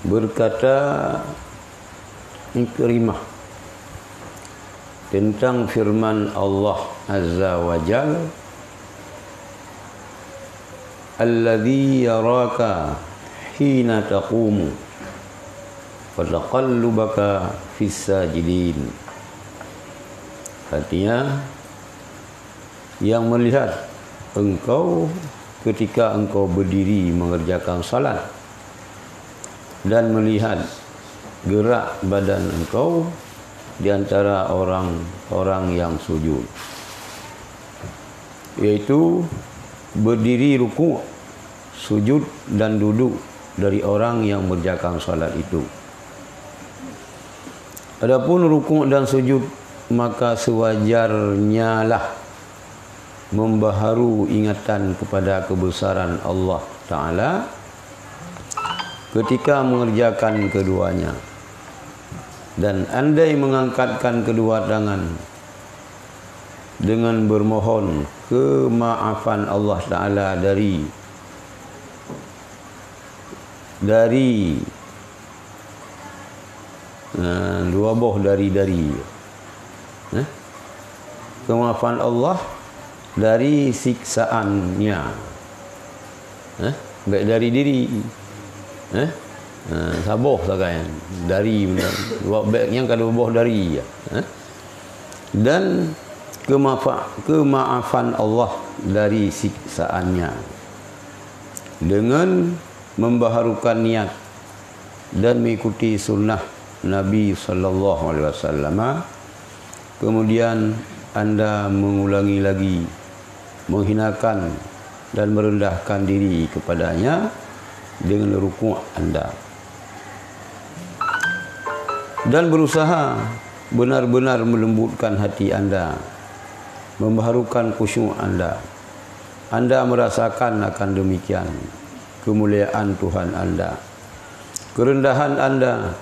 Berkata Ikrimah tentang firman Allah Azza wa Jalla, alladzi yaraka hina taqumu wa taqallubaka fis sajidin. Artinya, yang melihat engkau ketika engkau berdiri mengerjakan salat dan melihat gerak badan engkau di antara orang-orang yang sujud, yaitu berdiri, rukuk, sujud dan duduk dari orang yang mengerjakan salat itu. Adapun rukuk dan sujud, maka sewajarnya lah membaharu ingatan kepada kebesaran Allah Ta'ala ketika mengerjakan keduanya. Dan andai mengangkatkan kedua tangan dengan bermohon kemaafan Allah Ta'ala dari dua boh dari kemaafan Allah dari siksaannya, baik dari diri, saboh sakan dari baiknya kada boh dari, dan kemaafan Allah dari siksaannya dengan membaharukan niat dan mengikuti sunnah Nabi sallallahu alaihi wasallam. Kemudian anda mengulangi lagi menghinakan dan merendahkan diri kepadanya dengan rukuk anda, dan berusaha benar-benar melembutkan hati anda, membaharukan khusyuk anda. Anda merasakan akan demikian kemuliaan Tuhan anda, kerendahan anda,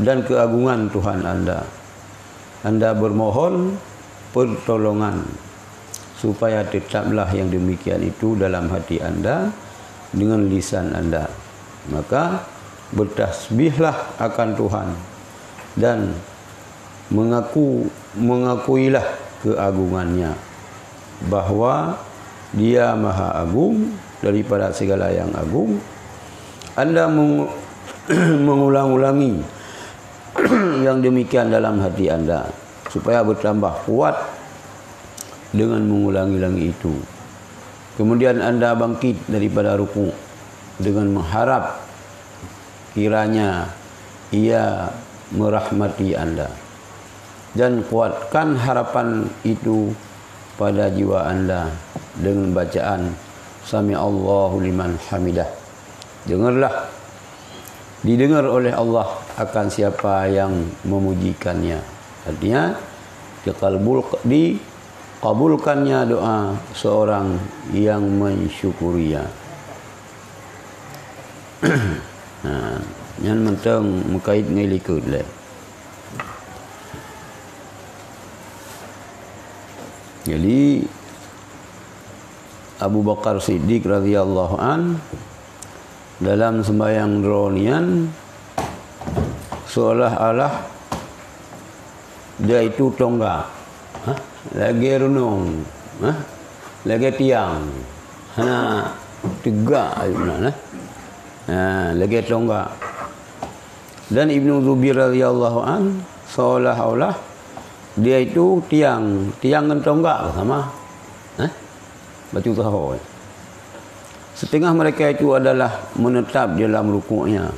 dan keagungan Tuhan anda. Anda bermohon pertolongan supaya tetaplah yang demikian itu dalam hati anda dengan lisan anda. Maka bertasbihlah akan Tuhan dan mengakuilah keagungannya, bahwa Dia Maha Agung daripada segala yang agung. Anda mengulang-ulangi yang demikian dalam hati anda supaya bertambah kuat dengan mengulangi itu. Kemudian anda bangkit daripada rukuk dengan mengharap kiranya Ia merahmati anda, dan kuatkan harapan itu pada jiwa anda dengan bacaan Sami Allahu liman hamidah. Didengar oleh Allah akan siapa yang memujikannya. Artinya dikabulkannya doa seorang yang mensyukurinya. Yang mentang mengkait dengan ikut lah. Jadi Abu Bakar Siddiq radhiyallahu an dalam sembahyang dronian seolah-olah dia itu tonggak, lagi renung, lagi tiang, tegak, lagi tonggak. Dan Ibnu Zubair radhiyallahu an seolah-olah dia itu tiang dan tonggak sama, batu tahu. Setengah mereka itu adalah menetap dalam rukuknya,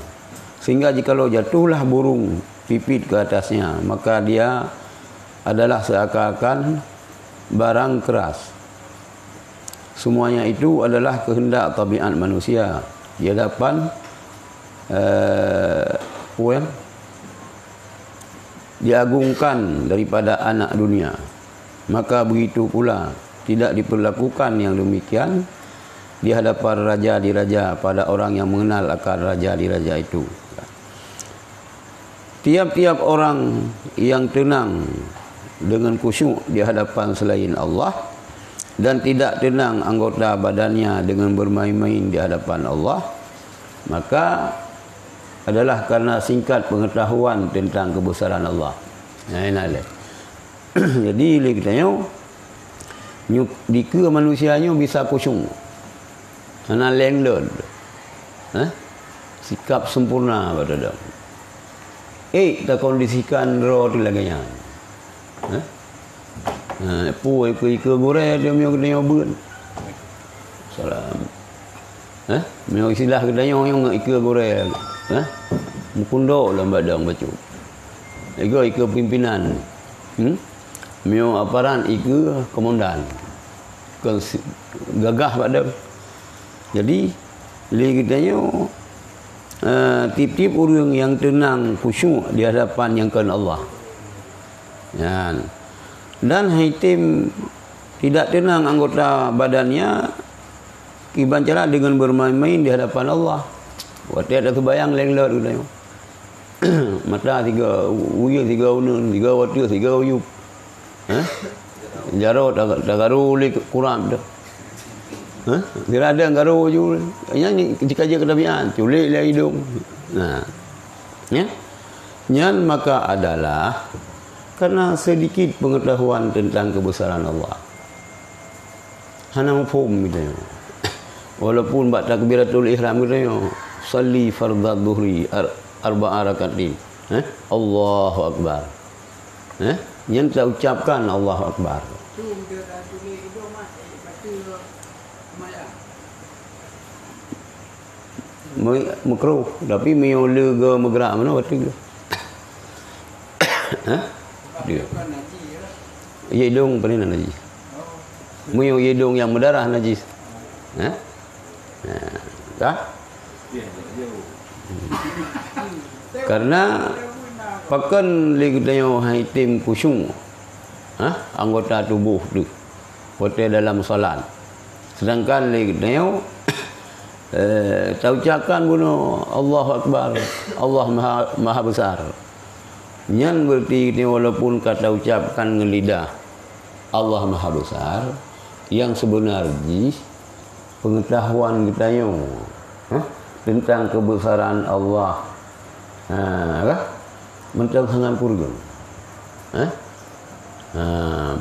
sehingga jikalau jatuhlah burung pipit ke atasnya, maka dia adalah seakan-akan barang keras. Semuanya itu adalah kehendak tabiat manusia di hadapan diagungkan daripada anak dunia. Maka begitu pula tidak diperlakukan yang demikian di hadapan raja di raja pada orang yang mengenal akan raja di raja itu. Tiap-tiap orang yang tenang dengan khusyuk di hadapan selain Allah dan tidak tenang anggota badannya dengan bermain-main di hadapan Allah, maka adalah karena singkat pengetahuan tentang kebesaran Allah. Nah, ini jadi kita dika manusianya bisa khusyuk. Ana lenglod. Sikap sempurna pada dia. Tak kondisikan roh tu lagi nya. Ika goreng dia punya kedai bun. Salam. Memang istilah kedai yang ika goreng. Mukundok dalam badan bacu. Ika pimpinan. Memang aparan ika komandan. Gagah pada. Jadi kita tip-tip orang yang tenang khusyuk di hadapan yang kan Allah. Dan haitim tidak tenang anggota badannya kibancara dengan bermain-main di hadapan Allah. Waktu ada terbayang lenglot gitu. Mata 3 uyuk 3 unun 3 waktu 3 uyuk. Jaro tak garu kurang dah. Dia ada garu je. Yang jika je kedabian culik lah hidung. Nyan maka adalah karena sedikit pengetahuan tentang kebesaran Allah. Hana mafhum gitu. Walaupun bak takbiratul ihram gitu. Salli fardhu dhuhri arba'a rakaatin. Allahu akbar. Yang tak ucapkan Allahu akbar. Makruh, tapi meo lega megrak mana waktu tu. Dia. Hidung pernah najis. Meo hidung yang berdarah najis. Karena pakan lagi tanya haitim khusyuk. Anggota tubuh tu. Hotel dalam solat. Sedangkan lagi tanya ucapkan bunuh Allahu Akbar, Allah maha besar. Yang berarti ini walaupun kata ucapkan dengan lidah Allah maha besar, yang sebenarnya pengetahuan kita tentang kebesaran Allah mentang sangat kurang.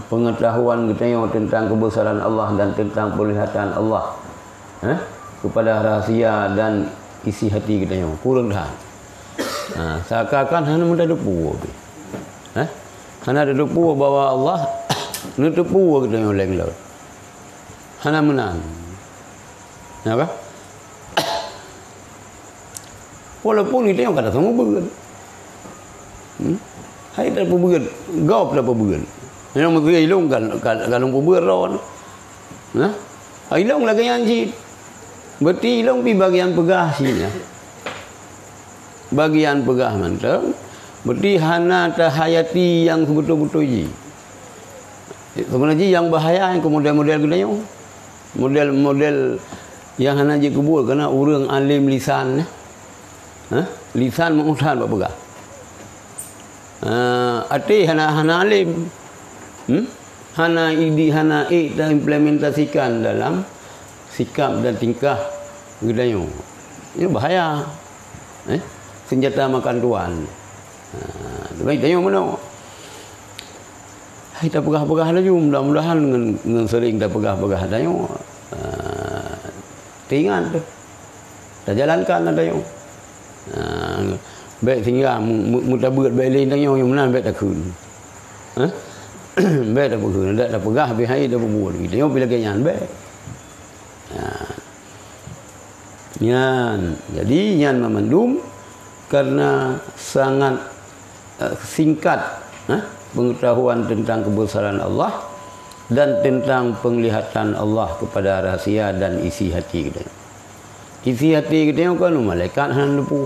Pengetahuan kita tentang kebesaran Allah dan tentang penglihatan Allah kepada rahsia dan isi hati kita kurang dah. Seakan-akan hanya mudah depu. Hanya ada depu bahwa Allah ni depu kita yang lain. Hanya menang. Apa? Walaupun kita yang kata semua berat. Hai tak berat, gaup tak berat. Yang mesti ilung kalau berat ron. Ilung lagi yang jid. Berarti ilung pi bagian pegah sini. Bagian pegah mantap. Berarti hana tahayati yang betul-betul ji. Sebenarnya yang bahaya yang model-model gini model-model yang hana je kubur kerana orang alim lisan. Lisan mengutan buat pegah. Ati hana alim. Hana dan implementasikan dalam sikap dan tingkah gedayo. Ini bahaya. Senjata makan tuan. Baik tanya mana? Kita pegah-pegah lagi mudah-mudahan dengan sering dah pegah-pegah tanya. Tingan tu. Dah jalankan ada yang. Baik tinggal mudah berat baik lain tanya yang mana baik tak kun. Baik tak kun. Dah pegah bihai dah berbuat. Tanya bila kenyan baik. Jadi nyan memandum karena sangat singkat pengetahuan tentang kebesaran Allah dan tentang penglihatan Allah kepada rahsia dan isi hati kita. Isi hati kita kan malaikat hana lepu.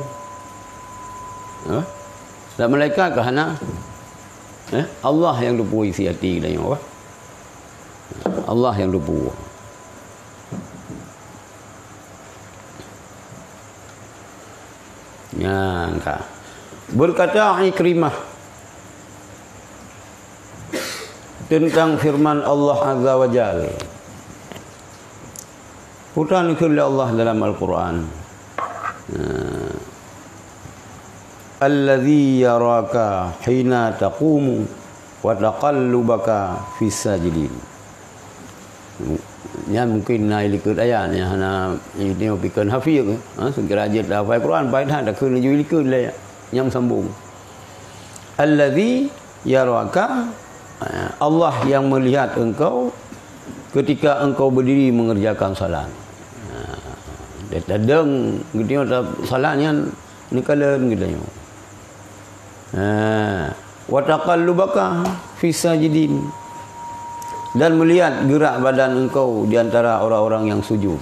Dan malaikat ke hana Allah yang lepu isi hati kita. Allah yang lepu. Berkata Ikrimah tentang firman Allah Azza wa Jal. Putan Allah dalam Al-Quran. Allazi yaraka hina taqumu wa taqallubaka fis sajidin. Yang mungkin naik likut ayat ni hana ini pikir hafiz segera aja hafal Quran baik dah kena ju likut lah yang sambung. Allazi yaraka, Allah yang melihat engkau ketika engkau berdiri mengerjakan salat. Dia tadang gitu salatnya ni kalen gitu. Wa taqallubaka fi sajidin, dan melihat gerak badan engkau di antara orang-orang yang sujud.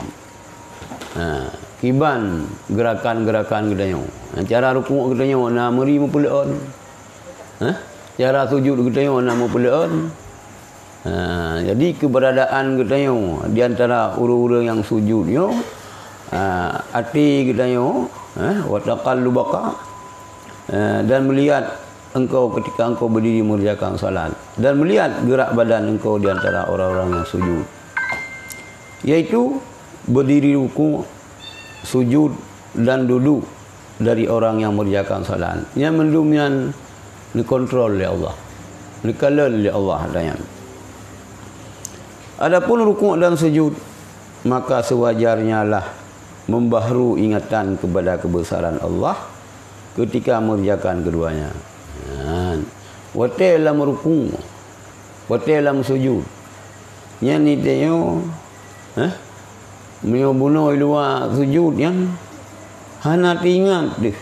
Kiban gerakan-gerakan gitu. Cara rukuk gitu na meri mempeleon. Cara sujud gitu na mempeleon. Jadi keberadaan gitu di antara orang-orang yang sujud yo hati gitu wa taqallubaka, dan melihat engkau ketika engkau berdiri mengerjakan salat, dan melihat gerak badan engkau di antara orang-orang yang sujud, yaitu berdiri rukuk, sujud dan duduk dari orang yang mengerjakan salat. Yang mendumian dikontrol oleh Allah, dikala oleh Allah adanya. Adapun rukuk dan sujud, maka sewajarnya lah membaharu ingatan kepada kebesaran Allah ketika mengerjakan keduanya. Wate lam rukuk, wate lam sujud. Yang ni tengok menyobuno luar sujud yang hana ingat dia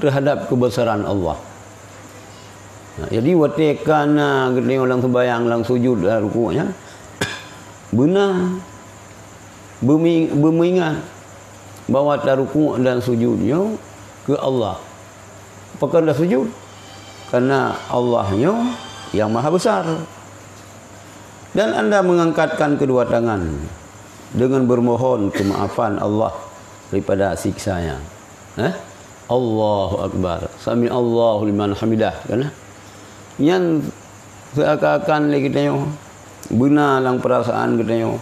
terhadap kebesaran Allah. Jadi wate kana tengok orang sembahyang lang sujud rukuknya benar bermengingat bahawa rukuk dan sujudnya ke Allah. Apakah dah sujud? Karena Allahnya yang maha besar. Dan anda mengangkatkan kedua tangan dengan bermohon kemaafan Allah daripada siksanya. Allahu Akbar. Sami Allahu liman hamidah. Kan? Yang seakan-akan kita benar lang perasaan kita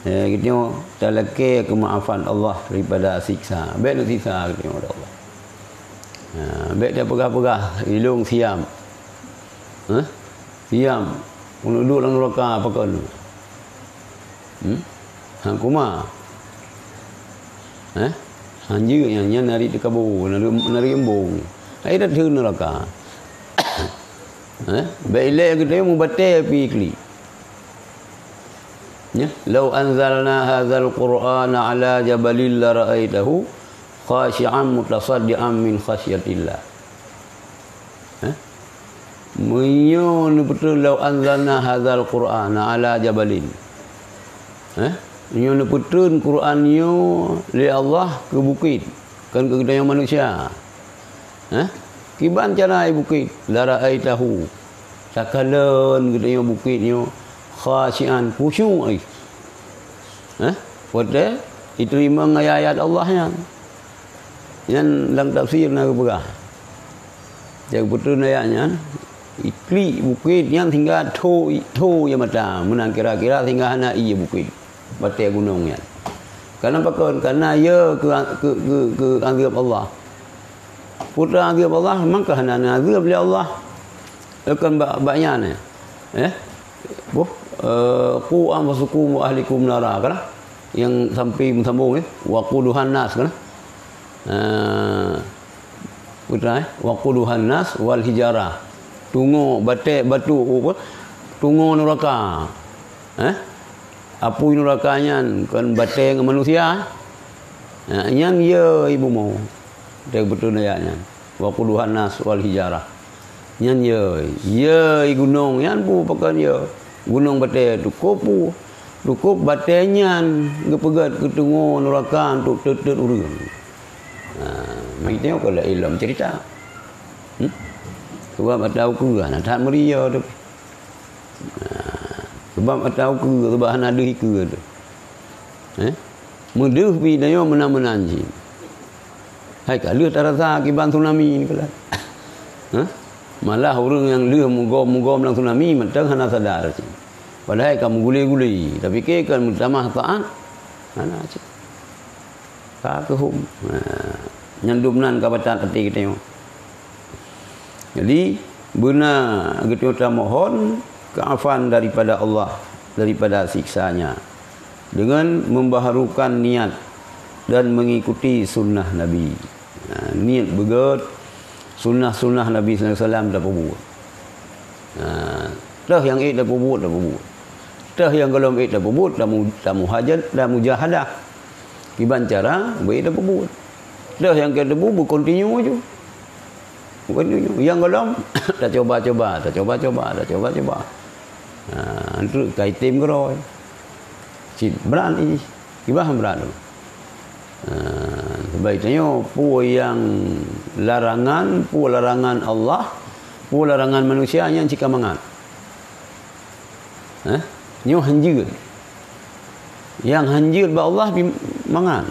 kita talake kemaafan Allah daripada siksa. Baik nak siksa kita Allah. Baik dia pegah-pegah ilung siam. Siam. Untuk duduk dalam neraka apa kau? Kuma. Hanya yang nari di kabur, nari embung. Ai dah tu neraka. Baik lek kita mu batal pi kli. Ya, law anzalna hadzal qur'ana ala jabalil la ra'aitahu khashi'an mutasaddian min khasyatillah. Menyo betul law anzalna hadzal qur'ana ala jabalin. Menyo betul Quran yo li Allah ke bukit, kan ke kedaya manusia. Kiban cara bukit la ra'aitahu. Sakalan kedaya bukit yo khasyian khusyuk ai. Pada diterima ayat Allah yang dalam tafsir nak berah. Jadi betul ayatnya ikli bukit yang tinggal to yang mata menang kira-kira tinggal hana ia bukit batai gunung yang. Karena apa? Karena ia ke azab Allah. Putra azab Allah maka hana azab oleh Allah. Akan banyak qu anfusakum wa ahlikum nara kan, yang sampai sambung waquduhan nas kan, putra waquduhan nas wal hijarah, tunggu batu tunggu neraka, api nerakanya kan batu dengan manusia, yang ya ibu mau dia betul ayatnya waquduhan nas wal hijarah. Yang ya gunung yang pu pakan ya gunung batai tu cukup batainya gepegat ketunggu neraka untuk tetet urang. Mai tengok kalau ilmu cerita. Sebab tahu ke nak tak meria tu. Sebab tahu ke sebab ana ada ke tu. Mendeh pi dayo menang-menang ji. Hai kalau tak rasa akibat tsunami ni pula. Malah orang yang dia mugom dalam tsunami mentang hana sadar. Padahal kamu guli-guli, tapi kan mutamah taat. Mana aja. Tak ke hum. nyandumnan kabatan hati kita. Jadi benar kita mohon keafan daripada Allah, daripada siksanya, dengan membaharukan niat dan mengikuti sunnah Nabi. Niat begot sunnah Nabi SAW dah buat. Dah yang dah buat. Dah yang belum dah buat, dah muhajat, dah mujahadah. Iban cara baik dah buat. Dah yang kita buat continue je. Continue. Yang belum dah coba-coba. Itu kaitim geroi. Beran ini. Ibah beran. Sebaiknya pu yang larangan Allah, pu larangan manusia yang jika mangat. Nyo hanjir. Yang hanjir ba Allah mangat.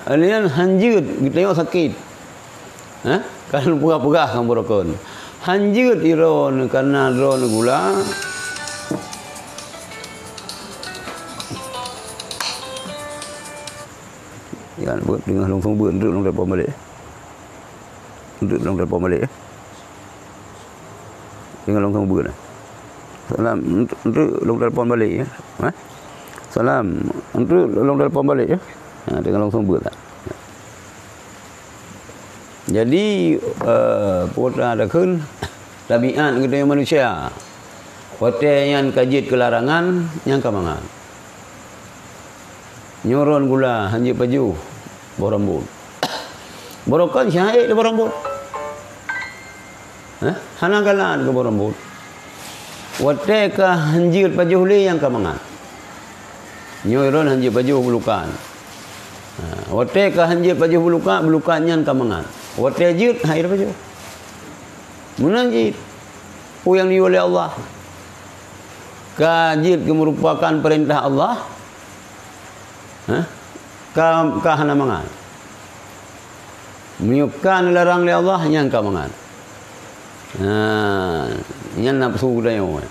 Alian hanjir kita sakit. Kan pegah-pegah kan borokon. Hanjir iron karena ron gula. Ya, buat dengan langsung buat untuk long telefon balik. Untuk long telefon balik. Dengan langsung buat. Salam untuk long telefon balik ya. Salam untuk long telefon balik ya. Dengan langsung buat. Jadi putra ada kun tabiat kita yang manusia. Hotel yang kajit kelarangan yang kamangan. Nyoron gula hanji baju borambut. Borokan syahid borambut. Hanagalan ke borambut. Wate ka hanjir baju le yang kamangan. Nyoron hanji baju bulukan. Wate ka hanjir baju bulukan yang kamangan. Wate jid hair baju. Munanjid pu yang di oleh Allah. Kajid merupakan perintah Allah. Kahana mangan. Menyukan larang oleh Allah yang kamangan. Yang nafsu dayo.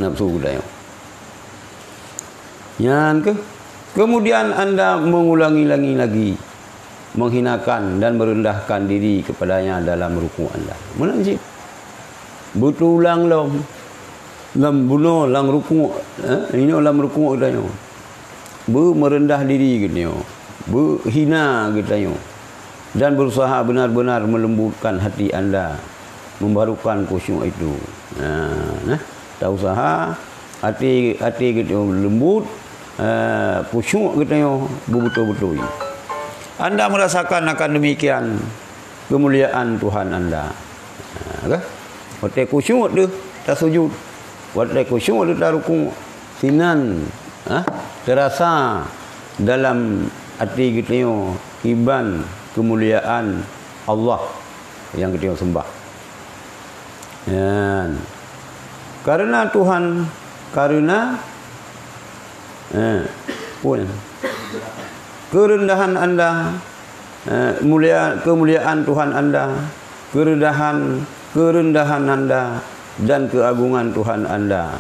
Nafsu dayo. Yang kemudian anda mengulangi lagi menghinakan dan merendahkan diri kepadanya dalam ruku anda. Menanjib. Betulang lam bunuh lang ruku. Ini lam ruku dayo. Merendah diri gitu, berhina gitu, dan berusaha benar-benar melembutkan hati anda, membarukan khusyuk itu. Tak usaha hati gitu lembut, khusyuk gitu, betul-betul. Anda merasakan akan demikian kemuliaan Tuhan anda. Waktu khusyuk tu tak sujud, waktu khusyuk tu tak rukuk, sinan. Terasa dalam hati kita iban kemuliaan Allah yang kita sembah. Karena Tuhan, kerendahan anda, kemuliaan Tuhan anda, kerendahan anda dan keagungan Tuhan anda.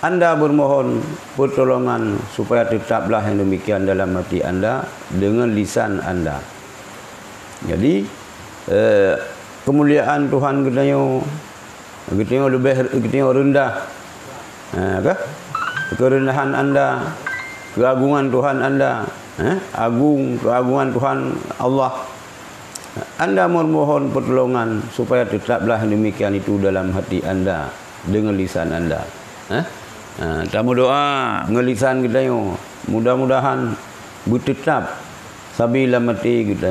Anda bermohon pertolongan supaya tetaplah yang demikian dalam hati anda dengan lisan anda. Jadi kemuliaan Tuhan kita lebih rendah. Kerendahan anda, keagungan Tuhan anda, keagungan Tuhan Allah. Anda memohon pertolongan supaya tetaplah demikian itu dalam hati anda dengan lisan anda. Tamu doa ngelisan kita mudah-mudahan bertetap sabila mati kita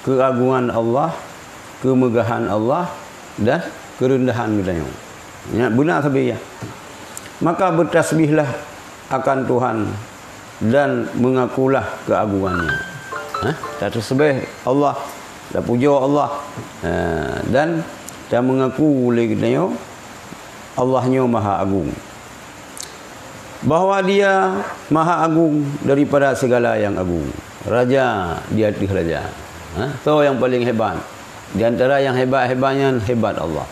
keagungan Allah, kemegahan Allah dan kerendahan kita benar sabi ya. Maka bertasbihlah akan Tuhan dan mengakulah keagungannya. Tak tersebih Allah, tak puja Allah, dan tak mengaku oleh kita Allahnya Maha Agung. Bahawa dia Maha Agung daripada segala yang agung. Raja di atas raja. So yang paling hebat. Di antara yang hebat-hebatnya hebat Allah.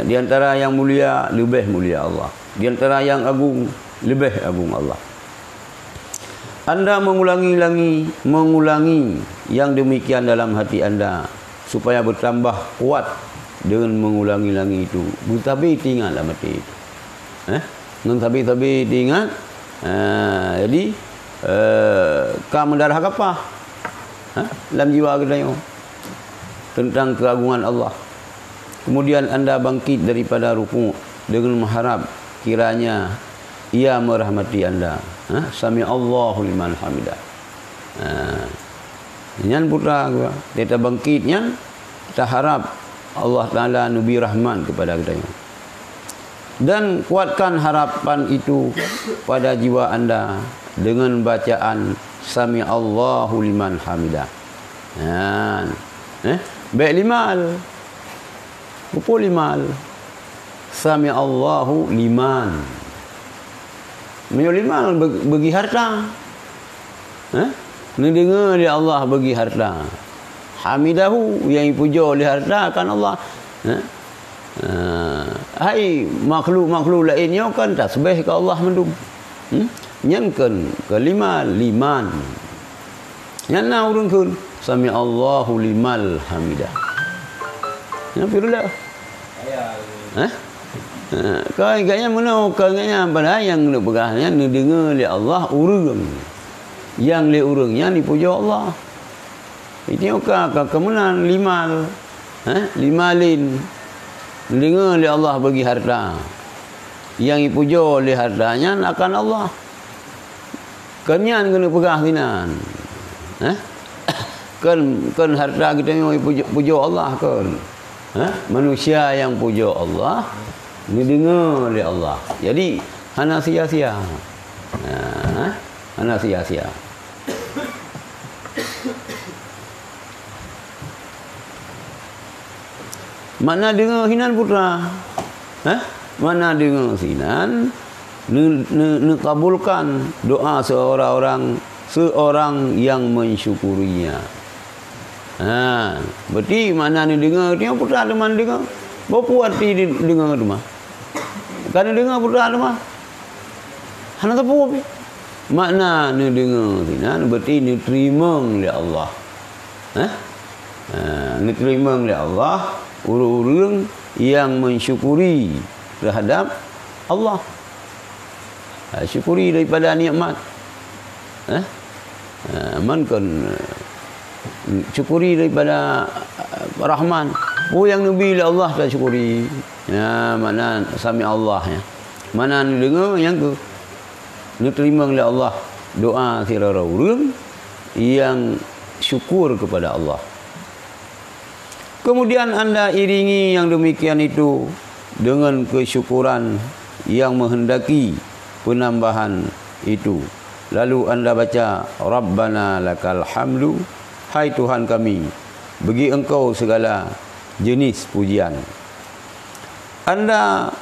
Di antara yang mulia lebih mulia Allah. Di antara yang agung lebih agung Allah. Anda mengulangi yang demikian dalam hati anda supaya bertambah kuat dengan mengulangi itu. Tapi ingatlah mati itu. Tapi ingat. Jadi ka mendarah apa? Dalam jiwa kita tentang keagungan Allah. Kemudian anda bangkit daripada rukuk dengan mengharap kiranya Ia merahmati anda. Sami Allahu liman hamidah. Nyan putra gua, kita bangkitnya, kita harap Allah Taala nubi rahman kepada kita. Dan kuatkan harapan itu pada jiwa anda dengan bacaan Sami Allahu liman hamidah. Baik limal. Pukul limal. Sami Allahu liman. Liman bagi harta. Ni dengar dia Allah bagi harta. Hamidahu yang dipuja oleh harta kan Allah. Hai makhluk-makhluk lainnya kan tasbih ke Allah mendum. Yang kelima liman. Yang na urang kun Sami Allahu limal hamidah. Yang pirulah. Kau ingatnya mana? Kau ingatnya pada yang nak pegahnya nak dengar oleh Allah urang. Yang le urangnya dipuja Allah. Ini okah kemunan limal. Limalin. Dengar oleh Allah bagi harta. Yang dipuja oleh hartanya akan Allah. Kenyan kena pegah sinan. Kan harta kita yang puja Allah kan. Manusia yang puja Allah didengar oleh Allah. Jadi hana sia-sia. Hana sia-sia. Mana dengar hinan putra? Mana dengar hinan? Ni kabulkan doa seorang yang mensyukurinya. Berarti mana ni dengar dia putra teman dengar. Berapa arti dengar tu mah? Kan dengar putra tu mah. Hana tapu apa? Makna ni dengar ni berarti ni terima oleh Allah. Ni terima oleh Allah orang-orang yang mensyukuri terhadap Allah. Syukuri daripada nikmat. Kan syukuri daripada Rahman. Yang Nabi Allah tak syukuri. Mana sami Allah ya. Mana ni dengar yang ke ni terima oleh Allah doa sirara orang yang syukur kepada Allah. Kemudian anda iringi yang demikian itu dengan kesyukuran yang menghendaki penambahan itu. Lalu anda baca Rabbana lakal hamdu. Hai Tuhan kami, bagi Engkau segala jenis pujian. Anda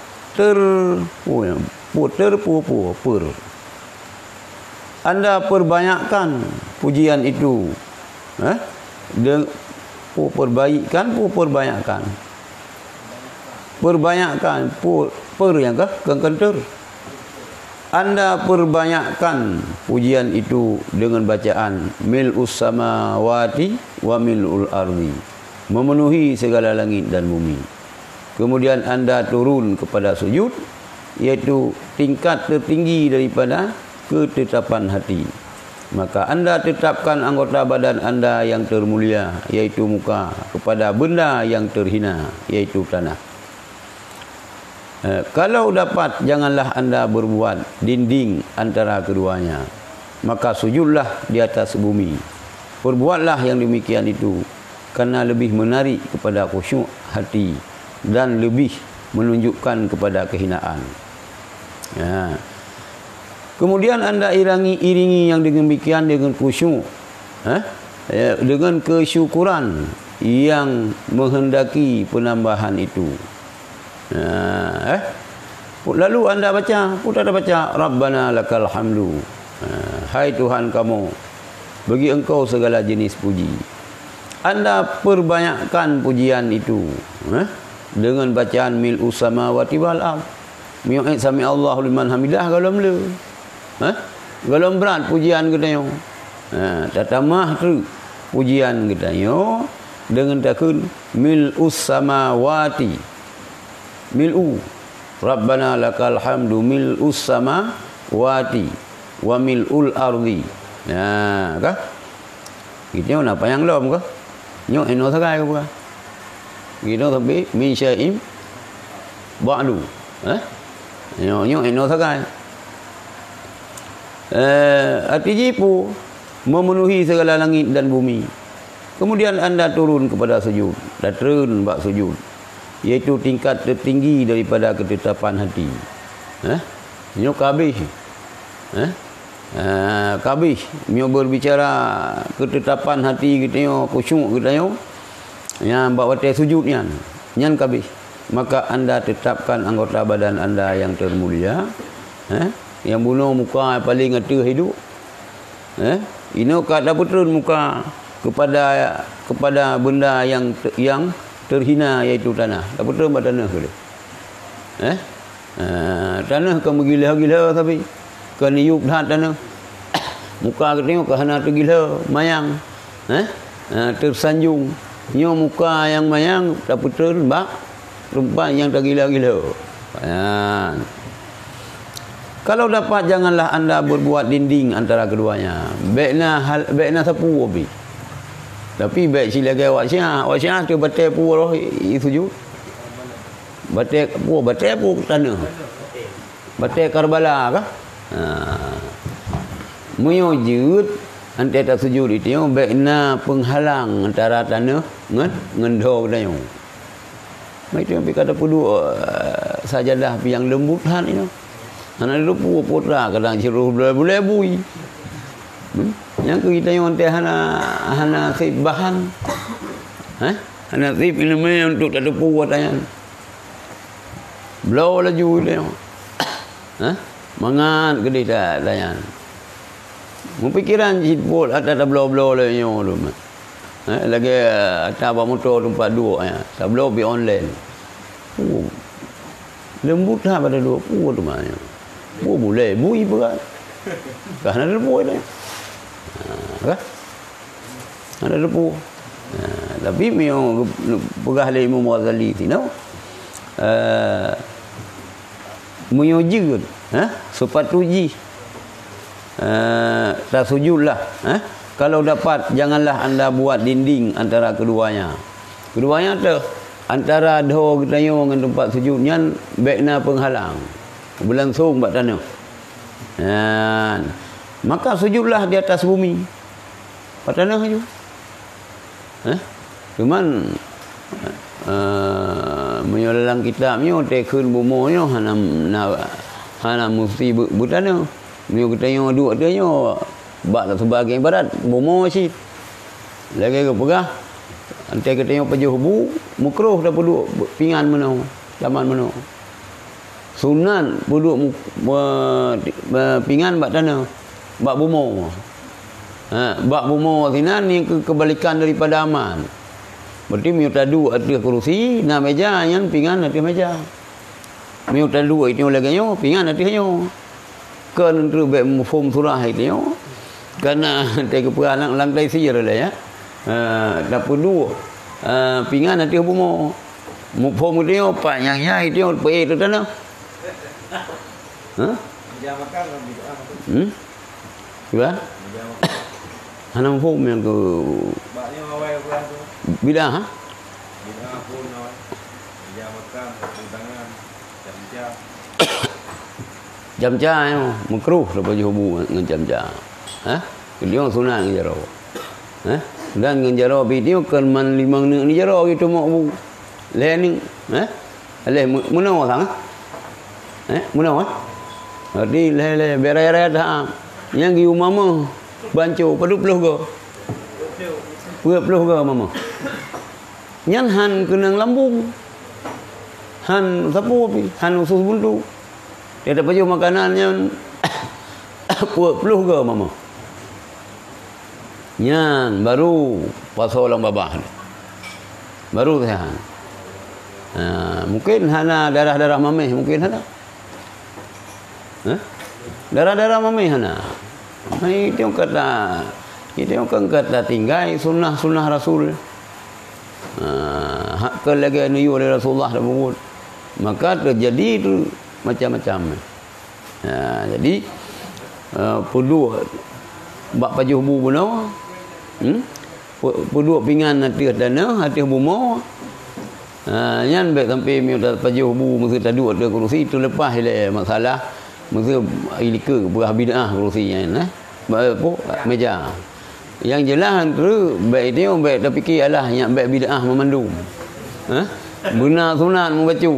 Anda perbanyakkan pujian itu. Perbanyakkan. Perbanyakkan yang kentur. Anda perbanyakkan pujian itu dengan bacaan mil'us samawati wa mil'ul ardi, memenuhi segala langit dan bumi. Kemudian anda turun kepada sujud, iaitu tingkat tertinggi daripada ketetapan hati. Maka anda tetapkan anggota badan anda yang termulia, iaitu muka, kepada benda yang terhina, iaitu tanah. Kalau dapat, janganlah anda berbuat dinding antara keduanya. Maka sujudlah di atas bumi. Perbuatlah yang demikian itu, karena lebih menarik kepada khusyuk hati dan lebih menunjukkan kepada kehinaan. Kemudian anda iringi yang demikian dengan khusyuk, dengan kesyukuran yang menghendaki penambahan itu. Lalu anda baca, Rabbana lakal hamdu. Hai Tuhan kamu, bagi Engkau segala jenis puji. Anda perbanyakkan pujian itu dengan bacaan mil'us samawati wal ard. Sami Allahu liman hamidah kalau mula. Galon berat pujian kita yo. Tatamah tu pujian kita yo dengan takun mil'us samawati. Mil'u Rabbana lakal hamdu mil'us samawati wa mil'ul ardi. Kah? Kita nak payang lom kah? Nyok eno sagai ke bukan? Kita tapi min syai'im ba'du. Nyok eno sagai. Arti jipu memenuhi segala langit dan bumi. Kemudian anda turun kepada sujud. Datreun bak sujud. Iaitu tingkat tertinggi daripada ketetapan hati. Nyok habis. Kabih mio berbicara ketetapan hati kita yo, khusyuk kita yo, yang bawa teh sujudnya nyan kabih, maka anda tetapkan anggota badan anda yang termulia, yang bunuh muka yang paling ngeteh hidup, ino kada putrun muka kepada benda yang terhina, iaitu tanah. Tak betul pada tanah ke? Tanah kan menggila-gila tapi kan niup dah tanah. Muka kita tengok kerana tergila, mayang. Tersanjung. Nyo muka yang mayang tak betul bak tempat yang tergila-gila. Kalau dapat janganlah anda berbuat dinding antara keduanya. Baikna sapu abi. Tapi baik silagai awak Syiah tu batai pu roh sujud. Batai pu tanah. Batai Karbala kah? Menyujud antara sujud itu baikna penghalang antara tanah ngan do dayo. Mai tu ambil kata pudu sajadah yang lembut han itu. Ana lu putra kadang ciruh boleh bui. Yang kita yang teh hana sip bahan. Hana sip ini untuk tak depu watanya. Blow laju dia. Mangan gede tak dayan. Mempikiran jipul ada blow le nyo tu. Lagi ada bawa motor tempat dua ya. Tak blow bi online. Lembut dah pada dua tu maknanya. Boleh bui berat. Kan ada depu dia. Kan? Ada depu. Tapi mio pegah le Imam Ghazali tino. Menyujud sepatuji tak sujudlah. Kalau dapat janganlah anda buat dinding antara keduanya tu antara doh kita yo dengan tempat sujudnya baikna penghalang berlangsung bak tanah. Maka sujudlah di atas bumi bak tanah je. Cuman menyolang kitabnya tekun bumonyo hana mesti butana ni kita yang dua dia nyo bak sebagai ibarat bumo si lagi ke pegah ante kita yang pejuh bu mukruh dah puduk pingan meno zaman meno sunan puduk pingan bak tanah bak bumo bak bumo sinan ni kebalikan daripada aman. Berarti miu tadu ada kerusi, na meja yang pingan ada meja. Miu tadu itu lagi nyo, pingan ada nyo. Kan untuk be mufum surah itu nyo. Karena tege peralang lantai sir lah ya. Dapur dua. Pingan ada bumo. Mufum itu nyo pak yang ya itu nyo pe itu tanah. Meja makan bid'ah. Sudah? Hana mufum yang ke Baknya awal pulang tu. Bidah Bidah pun awal. Meja makan, tepung tangan, jam-jam. Jam-jam yo makruh lepas jubu dengan jam-jam. Dia sunat dengan jaro. Dan dengan jaro video kan man 5 ni jaro gitu mak bu. Le ni le munawah sang. Munawah. Jadi le berai-berai dah. Yang gi mama bancu padu peluh go. Peluh go mama. Nyan han kenang lambung. Han sapu api, han usus buntu. Dia tak baju makanan yang peluh go mama. Nyan baru pasal orang babah. Baru sehat. Mungkin hana darah-darah mameh mungkin hana. Darah-darah mameh hana. Itu yang kata tinggal sunnah Rasul. Hak lagi niyu oleh Rasulullah dah buat. Maka terjadi itu macam-macam. Jadi perlu bak pajuh bu benar. Perlu pingan hati dana, hati bumo. Yang baik sampai mi dah pajuh bu mesti taduk ada kerusi itu lepas le masalah mesti ilika berah bidah kerusi kan. Apa meja. Yang jelas tu baik dia baik tapi fikir alah yang baik bidah memandum. Benar sunat membaca.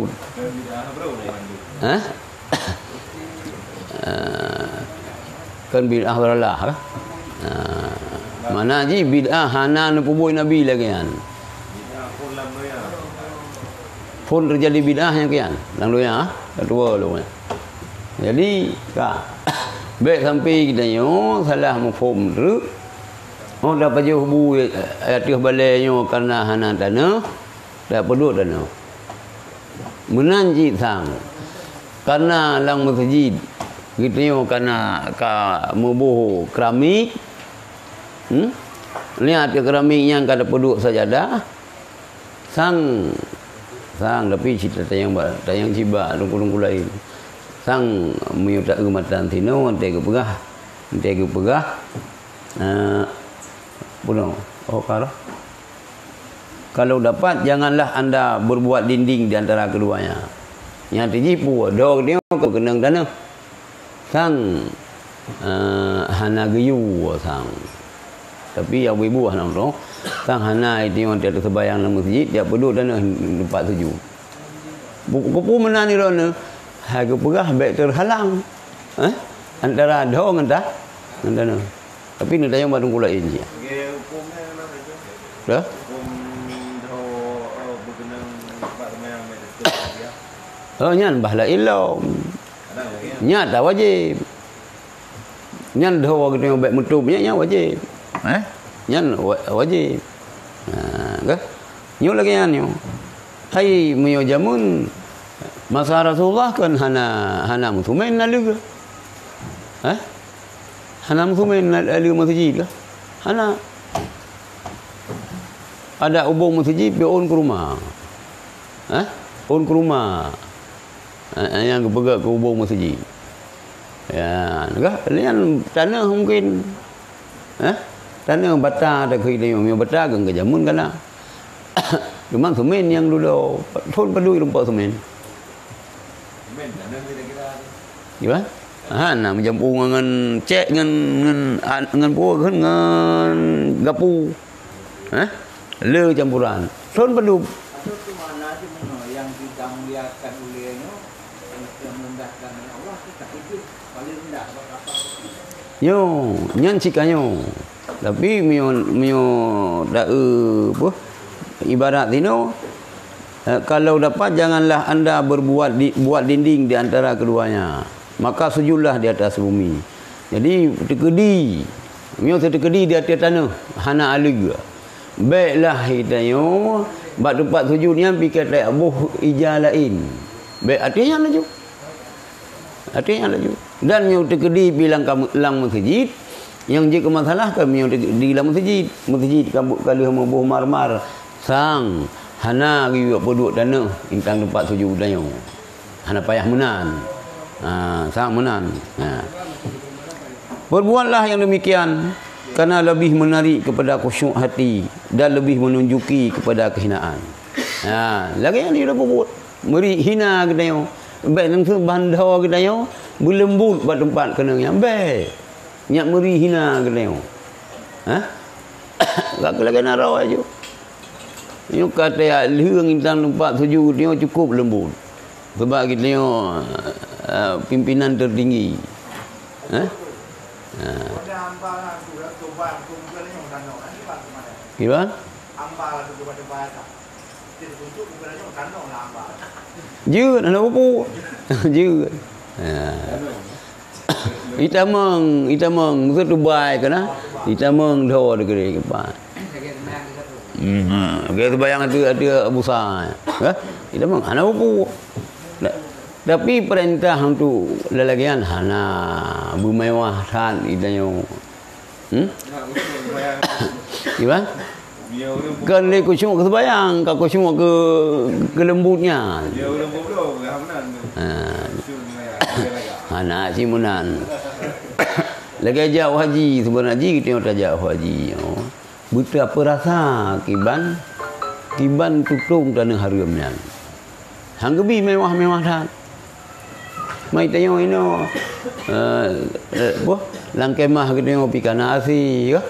Kan bid'ah beralah kan? Mana ji bid'ah hana nubuh Nabi lagi kan? Pun terjadi bid'ah yang kian. Lalu ya, kedua lu. Jadi kak baik sampai kita nyo salah mafhum tu. Oh dah pajuh bu atih balaynya karena hana tanah dah perlu tanah. Menanji sang karena lang masjid kita nyo karena ka mubuh keramik. Lihat ke keramik yang kada perlu sajadah. Sang tapi cerita tayang ciba lungku lain. Sang menyutak kematan tino ante ke pegah. Puno. Kalau dapat janganlah anda berbuat dinding di antara keduanya. Yang terjipu dog dia ke kenang dana. Sang hana geyu sang. Tapi yang ibu anak tu sang hana itu yang tiada sembahyang dalam masjid dia perlu dana tempat tuju. Buku menani rona harga perah baik terhalang. Antara dong entah dana. Tapi ni tayang badung kula ini. Okey, hukumnya mana tu? Dah? Hukum berkenang tempat sembahyang betul dia. Oh nyan bahla ilom. Ada lagi. Nya tak wajib. Nyan dah kita baik metubnya nya wajib. Nyan wajib. Ke? Nyu lagi nyu. Hai meyo jamun masa Rasulullah kan hana muslimin lalu ke? Hana muslimin lalu masjid ke? Hana ada ubung masjid beon ke rumah. On ke rumah. Yang bergerak ke ubung masjid. Ya, lian tanah mungkin. Tanah bata ada kehidupan yang bata kan kejamun kana. Cuma semen yang dulu thon peduli rumput semen. Semen tanah kira-kira. Gimana? Nak mencampur dengan cek dengan puak dengan gapu. Le campuran. Thon peduli. Itu mana sih yang kita muliakan olehnya yang merendahkan Allah kita itu paling rendah apa? Yo, nyan cikanyo. Tapi mio dak apa? Ibarat tino kalau dapat janganlah anda buat dinding di antara keduanya. Maka sujudlah di atas bumi. Jadi terkedi. Mio terkedi di atas tanah. Hana alig. Baiklah hitayo bak tempat sujudnya pikir tak abuh ija lain. Baik artinya laju. Dan mio terkedi bilang lang masjid. Yang jika masalah kami yang di dalam masjid kabut kali mabuh marmar sang hana giwa poduk dana intang tempat sujud danyo hana payah menan sang menan Berbuatlah yang demikian karena lebih menarik kepada khusyuk hati dan lebih menunjuki kepada kehinaan. Lagi yang dia buat meri hina kedayo baik langsung bandar kedayo berlembut pada tempat kena yang baik nyak meri hina kedayo. Gak lagi narau aja. Yo kata liang intang tempat sujud dia cukup lembut. Sebab kita pimpinan tertinggi. Gimana? Jut, anak buku. Jut. Itamang, mesti Dubai kena. Itamang dah ada kerja kepan. Kita bayang ada besar. Itamang, anak buku. Tapi perintah untuk lelakian hana bermewah san itanyo. Gimana? Kan le kusung ke sebayang, ka kusung ke lembutnya. Dia udah bodoh, hamnan. Hana simunan. Lagi jauh haji sebenarnya kita tak jauh haji. Buta apa rasa kiban tutung tanah haramnya. Hang gebi mewah-mewah dah. Mai tanya ino langkemah kita ngopi kana asi ya.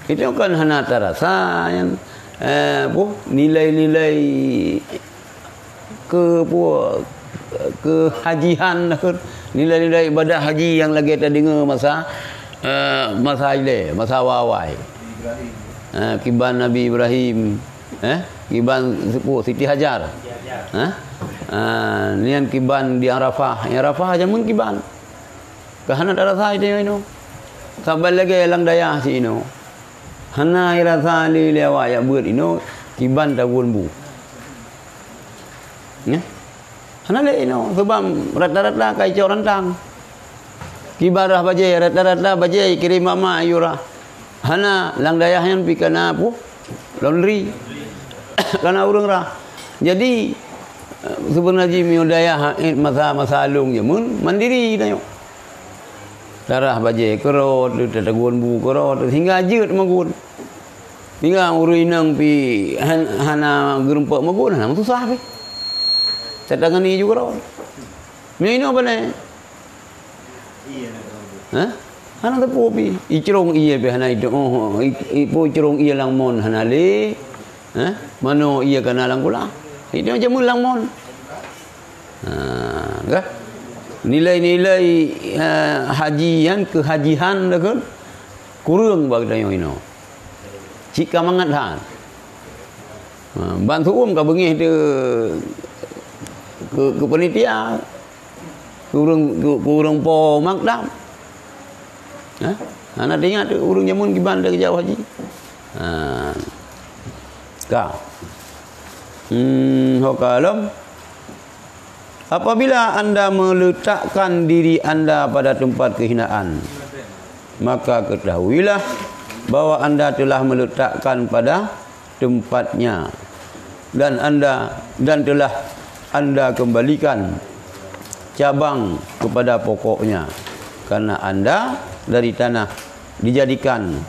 Kita kan hana terasa yang nilai-nilai kehajian nilai-nilai ibadah haji yang lagi kita dengar masa wawai. Kiban Nabi Ibrahim, kiban Siti Hajar. Nian kiban di Arafah. Arafah aja mun kiban. Kahana terasa itu ino. Sampai lagi lang daya si ino. Hana irasa li lewa ya buat ino kiban tahun bu. Ya. Hana le ino sebab rata-rata kai orang tang. Kibarah bajai rata-rata bajai kirim mama ayura. Hana lang daya yang pikana pu laundry. Karena urang rah. Jadi sebenarnya miudaya masa alung je mun mandiri tayo. Darah bajai kerot tatagun bu kerot hingga jeut magun. Hingga urinang pi hana gerempak magun hana susah pi. Cadangan ni juga kerot. Mino bane. Iya. Hana tepu pi. Icrong iya pi hana itu. Ipo icrong iya lang mon hana le. Mano iya kana lang kula. Itu macam mulang mon. Nilai-nilai hajian kehajian dah kan kurang bagi dayo ino. Jika mangat han. Bantu ka bengih tu ke panitia. Kurang po makdam. Anak ingat urang jamun kiban dah jauh haji. Hokalom. Apabila anda meletakkan diri anda pada tempat kehinaan, maka ketahuilah bahwa anda telah meletakkan pada tempatnya dan telah anda kembalikan cabang kepada pokoknya, karena anda dari tanah dijadikan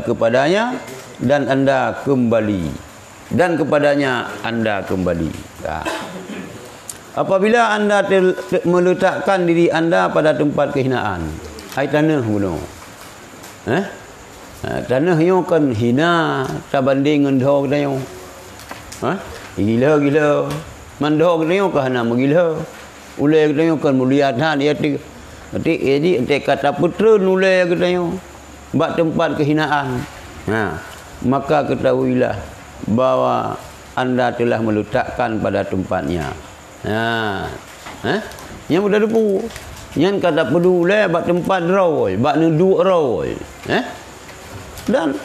kepadanya dan anda kembali, dan kepadanya anda kembali. Apabila anda meletakkan diri anda pada tempat kehinaan, hai tanah bunuh. Tanah yo kan hina ta banding dengan dog dayo. Gila. Mandog dayo ka hana magila. Ule dayo kan mulia than dia ti. Jadi ente kata putra nule dayo. Bak tempat kehinaan. Maka ketahuilah bahwa anda telah meletakkan pada tempatnya. Yang udah depu. Yang kata peduli bak tempat raw, bak neduk raw. Dan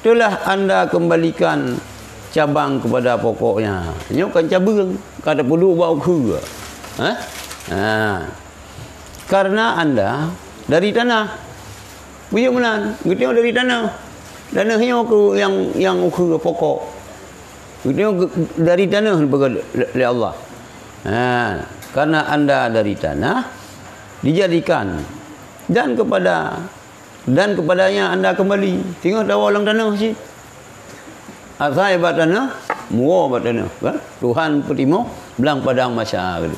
telah anda kembalikan cabang kepada pokoknya. Nyo kan cabang kata peduli bau ke. Karena anda dari tanah. Buya menan, gitu dari tanah. Tanah nyo ke yang ke pokok. Gitu dari tanah oleh Allah. Karena anda dari tanah dijadikan dan kepadanya anda kembali. Tengok tahu orang tanah sih. Asal bat tanah, muo bat tanah. Kan? Tuhan petimo belang padang masa gitu.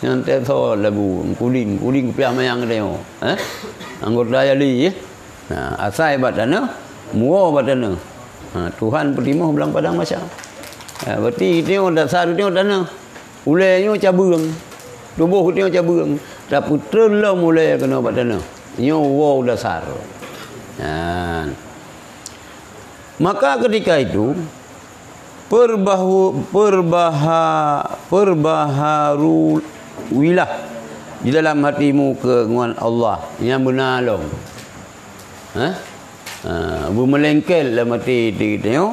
Yang teso lagu kuling kepiah mayang deo. Anggota yali. Asal bat tanah, muo bat tanah. Tuhan petimo belang padang masa. Berarti tengok dasar tengok tanah. Ulainya cabang. Tubuh dia cabang. Tapi terlalu mulai kena buat tanah. Nyo wow dasar. Maka ketika itu perbaharuilah di dalam hatimu kegungan Allah yang menolong. Bermelengkel dalam hati kita.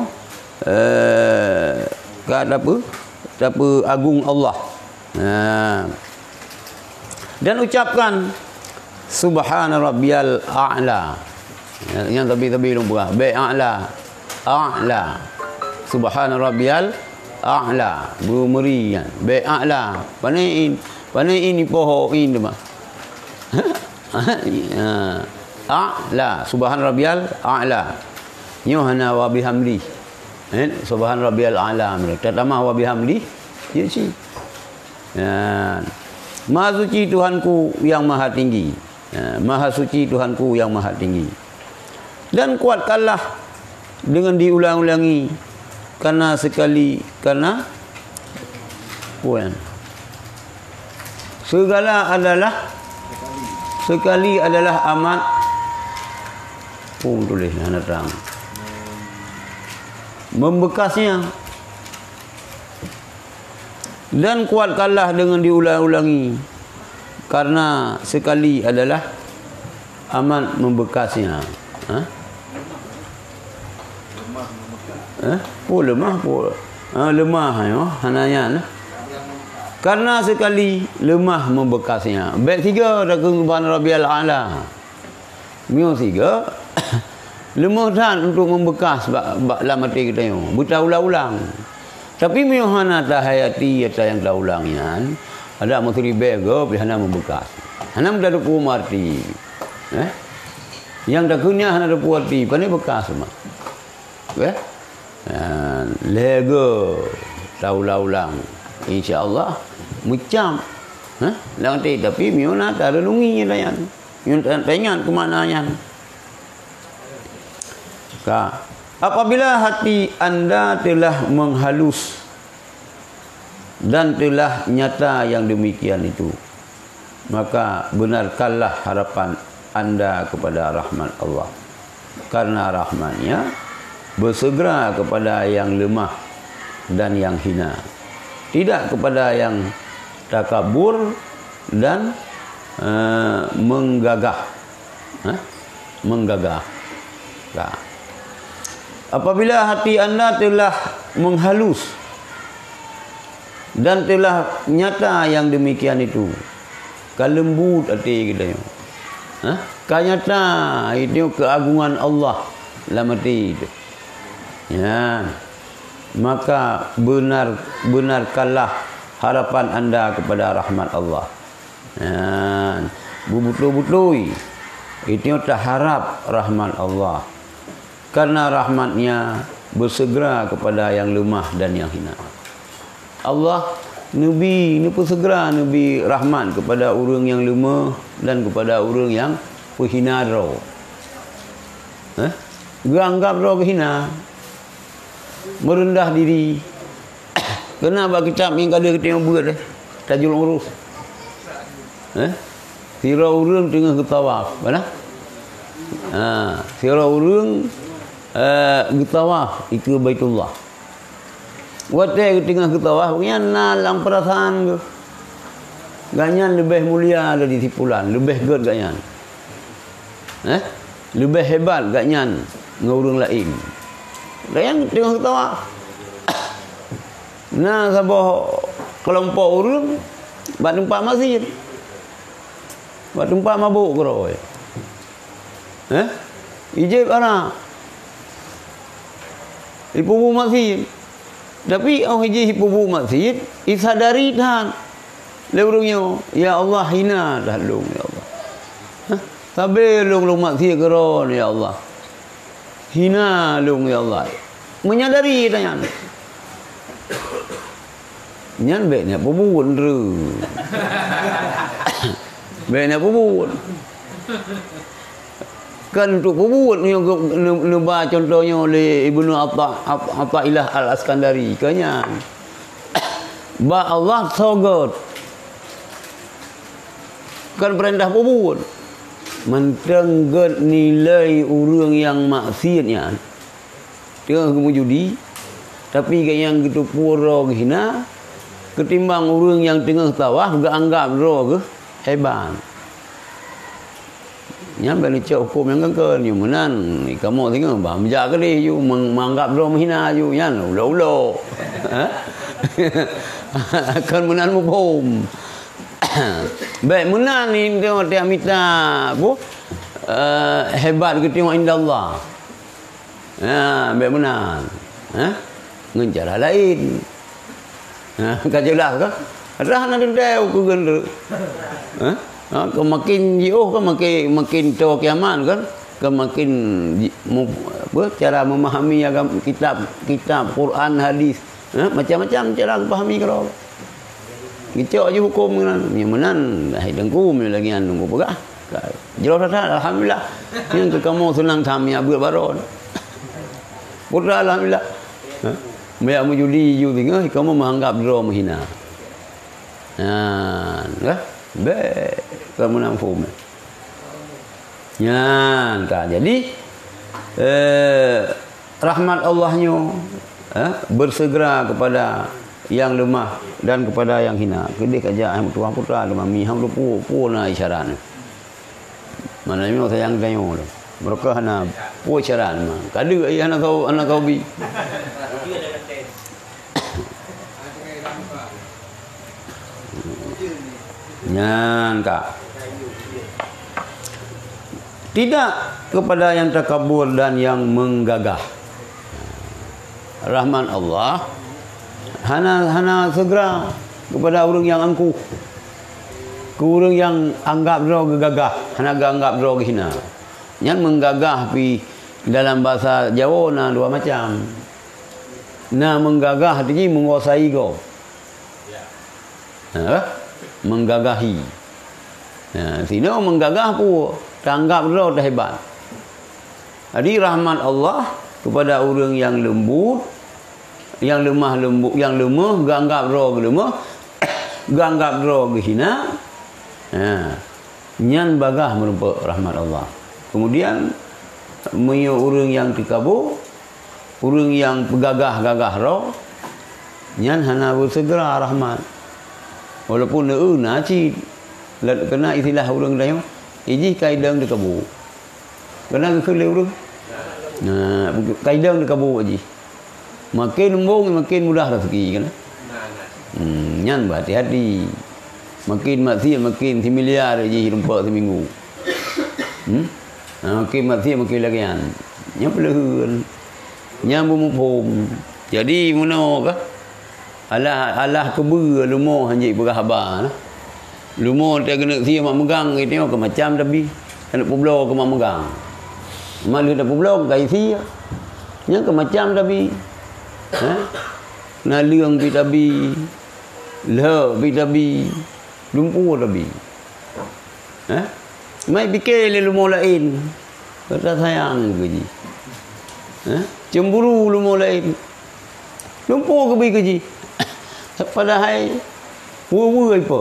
Kata apa? Agung Allah. Dan ucapkan subhana rabbiyal a'la. Yang tabi-tabi lumpur. A'la. A'la. Subhana rabbiyal a'la. Bermeri kan. A'la. Pandai ini poho ini mah. A'la. Subhana rabbiyal a'la. Yuhana wa bihamdi. Subhana rabbiyal a'la. Tatama wa bihamdi. Ya sih. Maha suci Tuhanku yang maha tinggi. Maha suci Tuhanku yang maha tinggi. Dan kuatkanlah dengan diulang-ulangi karena segala sekali adalah amat tulis anak terang membekasnya. Dan kuatkanlah dengan diulang-ulangi karena sekali adalah amat membekasnya. Lemah ya hananya. Karena sekali lemah membekasnya. Baik tiga dah subhana rabbiyal a'la. Mio tiga lemah dan untuk membekas bak mati kita yo. Berulang-ulang. Tapi miohana tahayati atau yang taulangnya ada mesti bego hana membekas. Hana dah depu mati. Yang dah kunyah hana depu mati, pandai bekas mah. Lego taulang insya-Allah macam nanti tapi miona tak renungi layan. Mion tanya ke mananya. Apabila hati anda telah menghalus dan telah nyata yang demikian itu, maka benarkanlah harapan anda kepada rahmat Allah. Karena rahmatnya bersegera kepada yang lemah dan yang hina, tidak kepada yang takabur dan menggagah. Apabila hati anda telah menghalus dan telah nyata yang demikian itu, kalembut hati kita. Kanyata itu keagungan Allah dalam hati itu. Ya. Maka benarkanlah harapan anda kepada rahmat Allah. Ya. Betul-betul itu tak harap rahmat Allah. Karena rahmatnya bersegera kepada yang lemah dan yang hina. Allah Nabi ni pun segera Nabi rahmat kepada orang yang lemah dan kepada orang yang penghina roh. Anggap roh hina, merendah diri. Kenapa kitab yang ada kita yang buat tajul urus? Sira orang tengah ketawaf, mana? Sira orang ketawaf itu Baitullah. Waktu tengah ketawaf, punya lang perasaan ke. Ganyan lebih mulia ada di tipulan, lebih good ganyan. Lebih hebat ganyan ngurung lain. Ganyan tengah ketawaf. Nah, sabah kelompok orang buat tempat masjid. Buat tempat mabuk keroi. Ijib anak. Ibu masjid. Tapi orang hiji ibu masjid, isadari tan. Lewurungnya, ya Allah hina dah lung ya Allah. Sabe lung masjid keron ya Allah. Hina lung ya Allah. Menyadari tanya. Nyan beknya pebun re. Beknya pebun. Kan untuk pebut yang nuba contohnya oleh Ibnu Athaillah Al-Askandari kanya ba Allah sogot kan perintah pebut mentengget nilai orang yang maksiatnya tengah kemujudi tapi yang gitu pura hina ketimbang orang yang tengah tawaf gak anggap roh ke hebat. Yang balik hukum yang kan you menan kamu tengok bah menjaga ke dia you menganggap dia menghina you yan ulo Kan menan mubhum. Baik menan ni tengok dia minta apa? Hebat ke tengok indah Allah. Baik menan. Ngan cara lain. Kajelah ke? Dah nak dendau ke gender. Ke makin jauh kan makin tahu kiamat kan? Ke makin apa cara memahami agama kitab Quran hadis. Macam-macam cara memahami kalau. Kicau je hukum kan. Yang menan hai dengkum lagi anu pegah. Jelas dah alhamdulillah. Yang ke kamu senang kami abul baron. Pura alhamdulillah. Banyak menjudi juga kamu menganggap draw menghina. Baik kamu nampak. Tak jadi rahmat Allahnya bersegera kepada yang lemah dan kepada yang hina. Kedih kaja ai tuang putra mami hang lupu puna isyarat. Mana ni sayang tanya tu. Mereka hana pu isyarat mah. Kada ai anak kau bi. Kak. Tidak kepada yang takabur dan yang menggagah. Rahman Allah hana segera kepada orang yang angkuh, ke orang yang anggap draw gegagah, hana anggap draw hina. Yang menggagah pi dalam bahasa Jawa na dua macam. Menggagah artinya menguasai go. Menggagahi. Sini menggagah pun tanggap draw dah hebat. Jadi rahmat Allah kepada orang yang lembut, yang lemah lembut, yang lemah, ganggap draw lemah, ganggap draw hina. Nyan bagah merupa rahmat Allah. Kemudian orang yang dikabur, orang yang pegagah-gagah roh, nyan hana bersegera rahmat. Walaupun naci kena istilah orang dah iji kaidang dikabur. Kena ke orang. Kaidang dikabur aji. Makin embung makin mudah rezeki kan. Nyan berhati-hati. Makin maksiat makin semiliar aji rumpak seminggu. Makin maksiat makin lagian. Nya pelehun. Nya bumupum. Jadi mana kah? Alah keber lumo hanjik berhabar. Lumo dia kena sia mak megang gitu ke macam tapi kena publo ke mak megang. Malu dah publo kai sia. Nya ke macam tapi na lương pi tabi lơ pi tabi lumpu tabi mai fikir le lumo lain kata sayang ke ji cemburu lumo lain lumpu ke bi ke ji padahal wu apa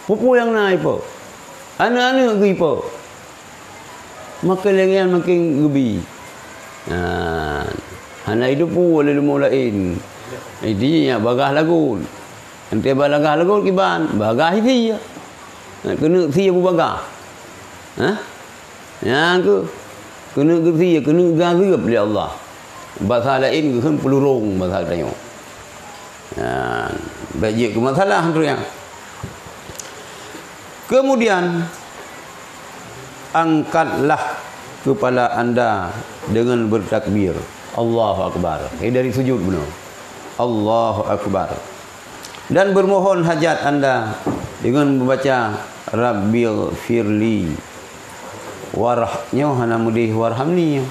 pupu yang naik apa anak-anak ke apa makin lengan makin gebi hana hidup pun oleh lumo lain. Ini bagah lagu. Nanti bagah lagu kiban, bagah itu ya. Kena sia pun bagah. Yang ke kena sia, kena garap oleh Allah. Bahasa lain kan pelurung bahasa tanya. Baik ke masalah tu yang. Kemudian angkatlah kepala anda dengan bertakbir. Allahu Akbar. Dari sujud benar. Allahu Akbar. Dan bermohon hajat anda dengan membaca Rabbil firli warahnya hana mudih warhamni.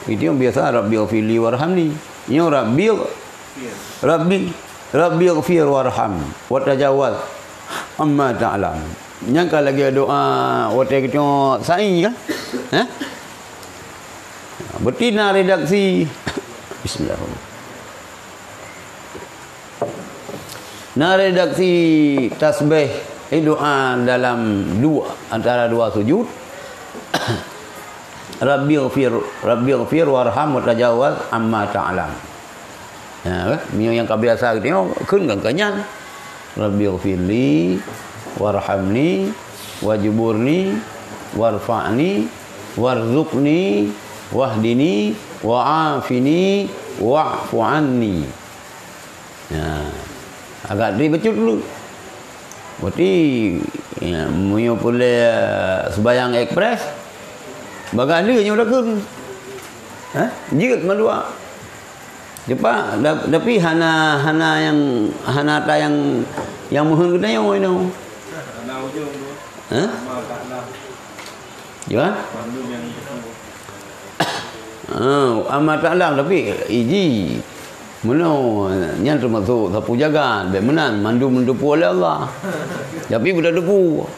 Itu yang biasa Rabbil firli warhamni. Nyo Rabbil fir warham wa tajawaz amma ta'lam. Yang kalau lagi doa wote kita sai kan? Betina redaksi bismillahirrahmanirrahim. Na redaksi tasbih doa dalam antara dua sujud. Rabbil fir warham wa tajawaz amma ta'lam. Yang biasa kita kun kan kanyan. Rabbil firli warhamni wajburni warfa'ni warzuqni wahdini wa'afini wa'fu anni. Ya. Agak dibecut dulu. Berarti ya, munyo boleh sebayang ekspres. Bagalanya udah kun. Jika malua. Cepat tapi hana ta yang mohon kita yang itu. Hana ujung tu. Mal tak lah. Ya. Mandum yang itu. Amat taklah tapi iji Mano nyan termasuk sapu jaga be menan mandu mendepu oleh Allah. Tapi budak depu.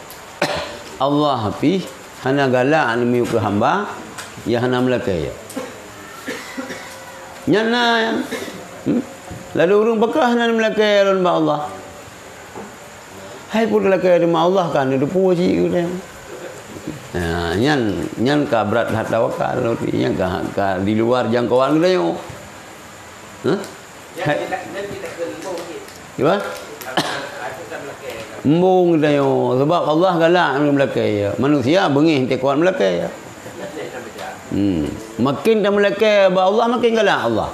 Allah api hana galak anu ke hamba ya hana melakai. Nyana lalu urung bekah hana melakai ron ba Allah. Hai pun melakai rumah Allah kan depu ci ke. Nah, nyan ka berat hat tawakal nyan ka di luar jangkauan kita yo. Gimana? Embung kita yo sebab Allah galak melakai. Manusia bengih tak kuat melakai. Makin dah melakai Allah makin galak Allah.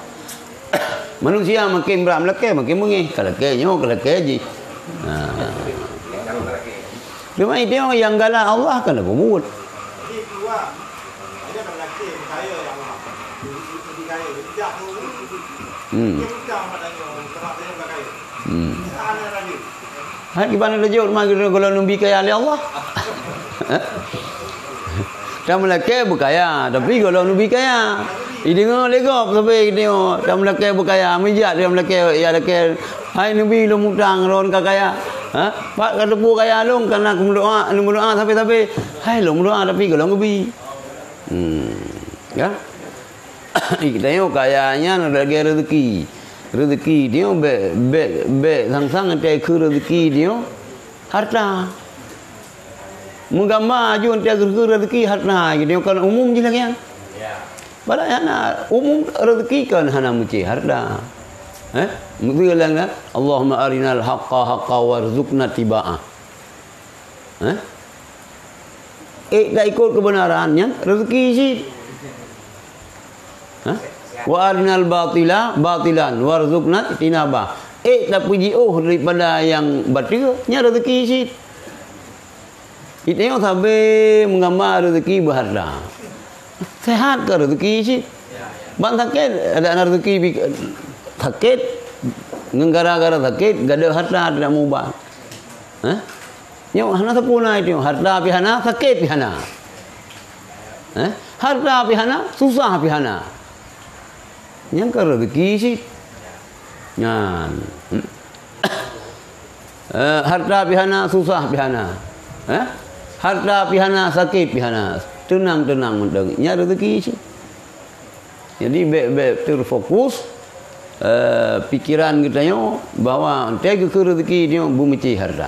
Manusia makin berat melakai makin bengih. Kalakainya je. Cuma itu yang galak Allah kan aku mulut. Jadi keluar, ada kan laki kaya yang Allah. Jadi kaya, bijak tu. Dia bukan matanya, sebab dia bukan kaya. Sana lagi. Hai gimana lejut mari kalau numbi kaya oleh Allah. Dah melaki berkaya, tapi kalau numbi kaya. Dengar legop sampai tengok dah melaki berkaya, mijat dia melaki ya laki. Hai numbi lu mutang ron kaya. Pak kata bu kaya long karena aku berdoa sampai hai long berdoa tapi kalau ngebi. Ya. Kita yo kayanya ada lagi rezeki dia be sang-sang nanti ke rezeki dia harta. Menggambar ju nanti ke rezeki harta gitu kan umum je lagi kan. Ya. Padahal umum rezeki kan hana muci harta. Mesti bilang Allahumma arinal haqqa haqqa warzuqna tiba'ah. Tak ikut kebenarannya rezeki sih. Wa arinal batila batilan warzuqna tinabah. Tak puji daripada yang batil nya rezeki sih. Kita yang sampai menggambar rezeki berharga. Sehat ke rezeki sih? Bang sakit ada rezeki sakit gara-gara sakit gada harta tidak mubah. Nyo hana sapuna itu harta pihana sakit pihana. Harta pihana susah pihana. Yang ke rezeki sih. Nyan. Harta pihana susah pihana. Harta pihana sakit pihana. Tenang-tenang mendeng. Nya rezeki sih. Jadi be terfokus pikiran kita yo bahwa tega ke rezeki dia membenci harta.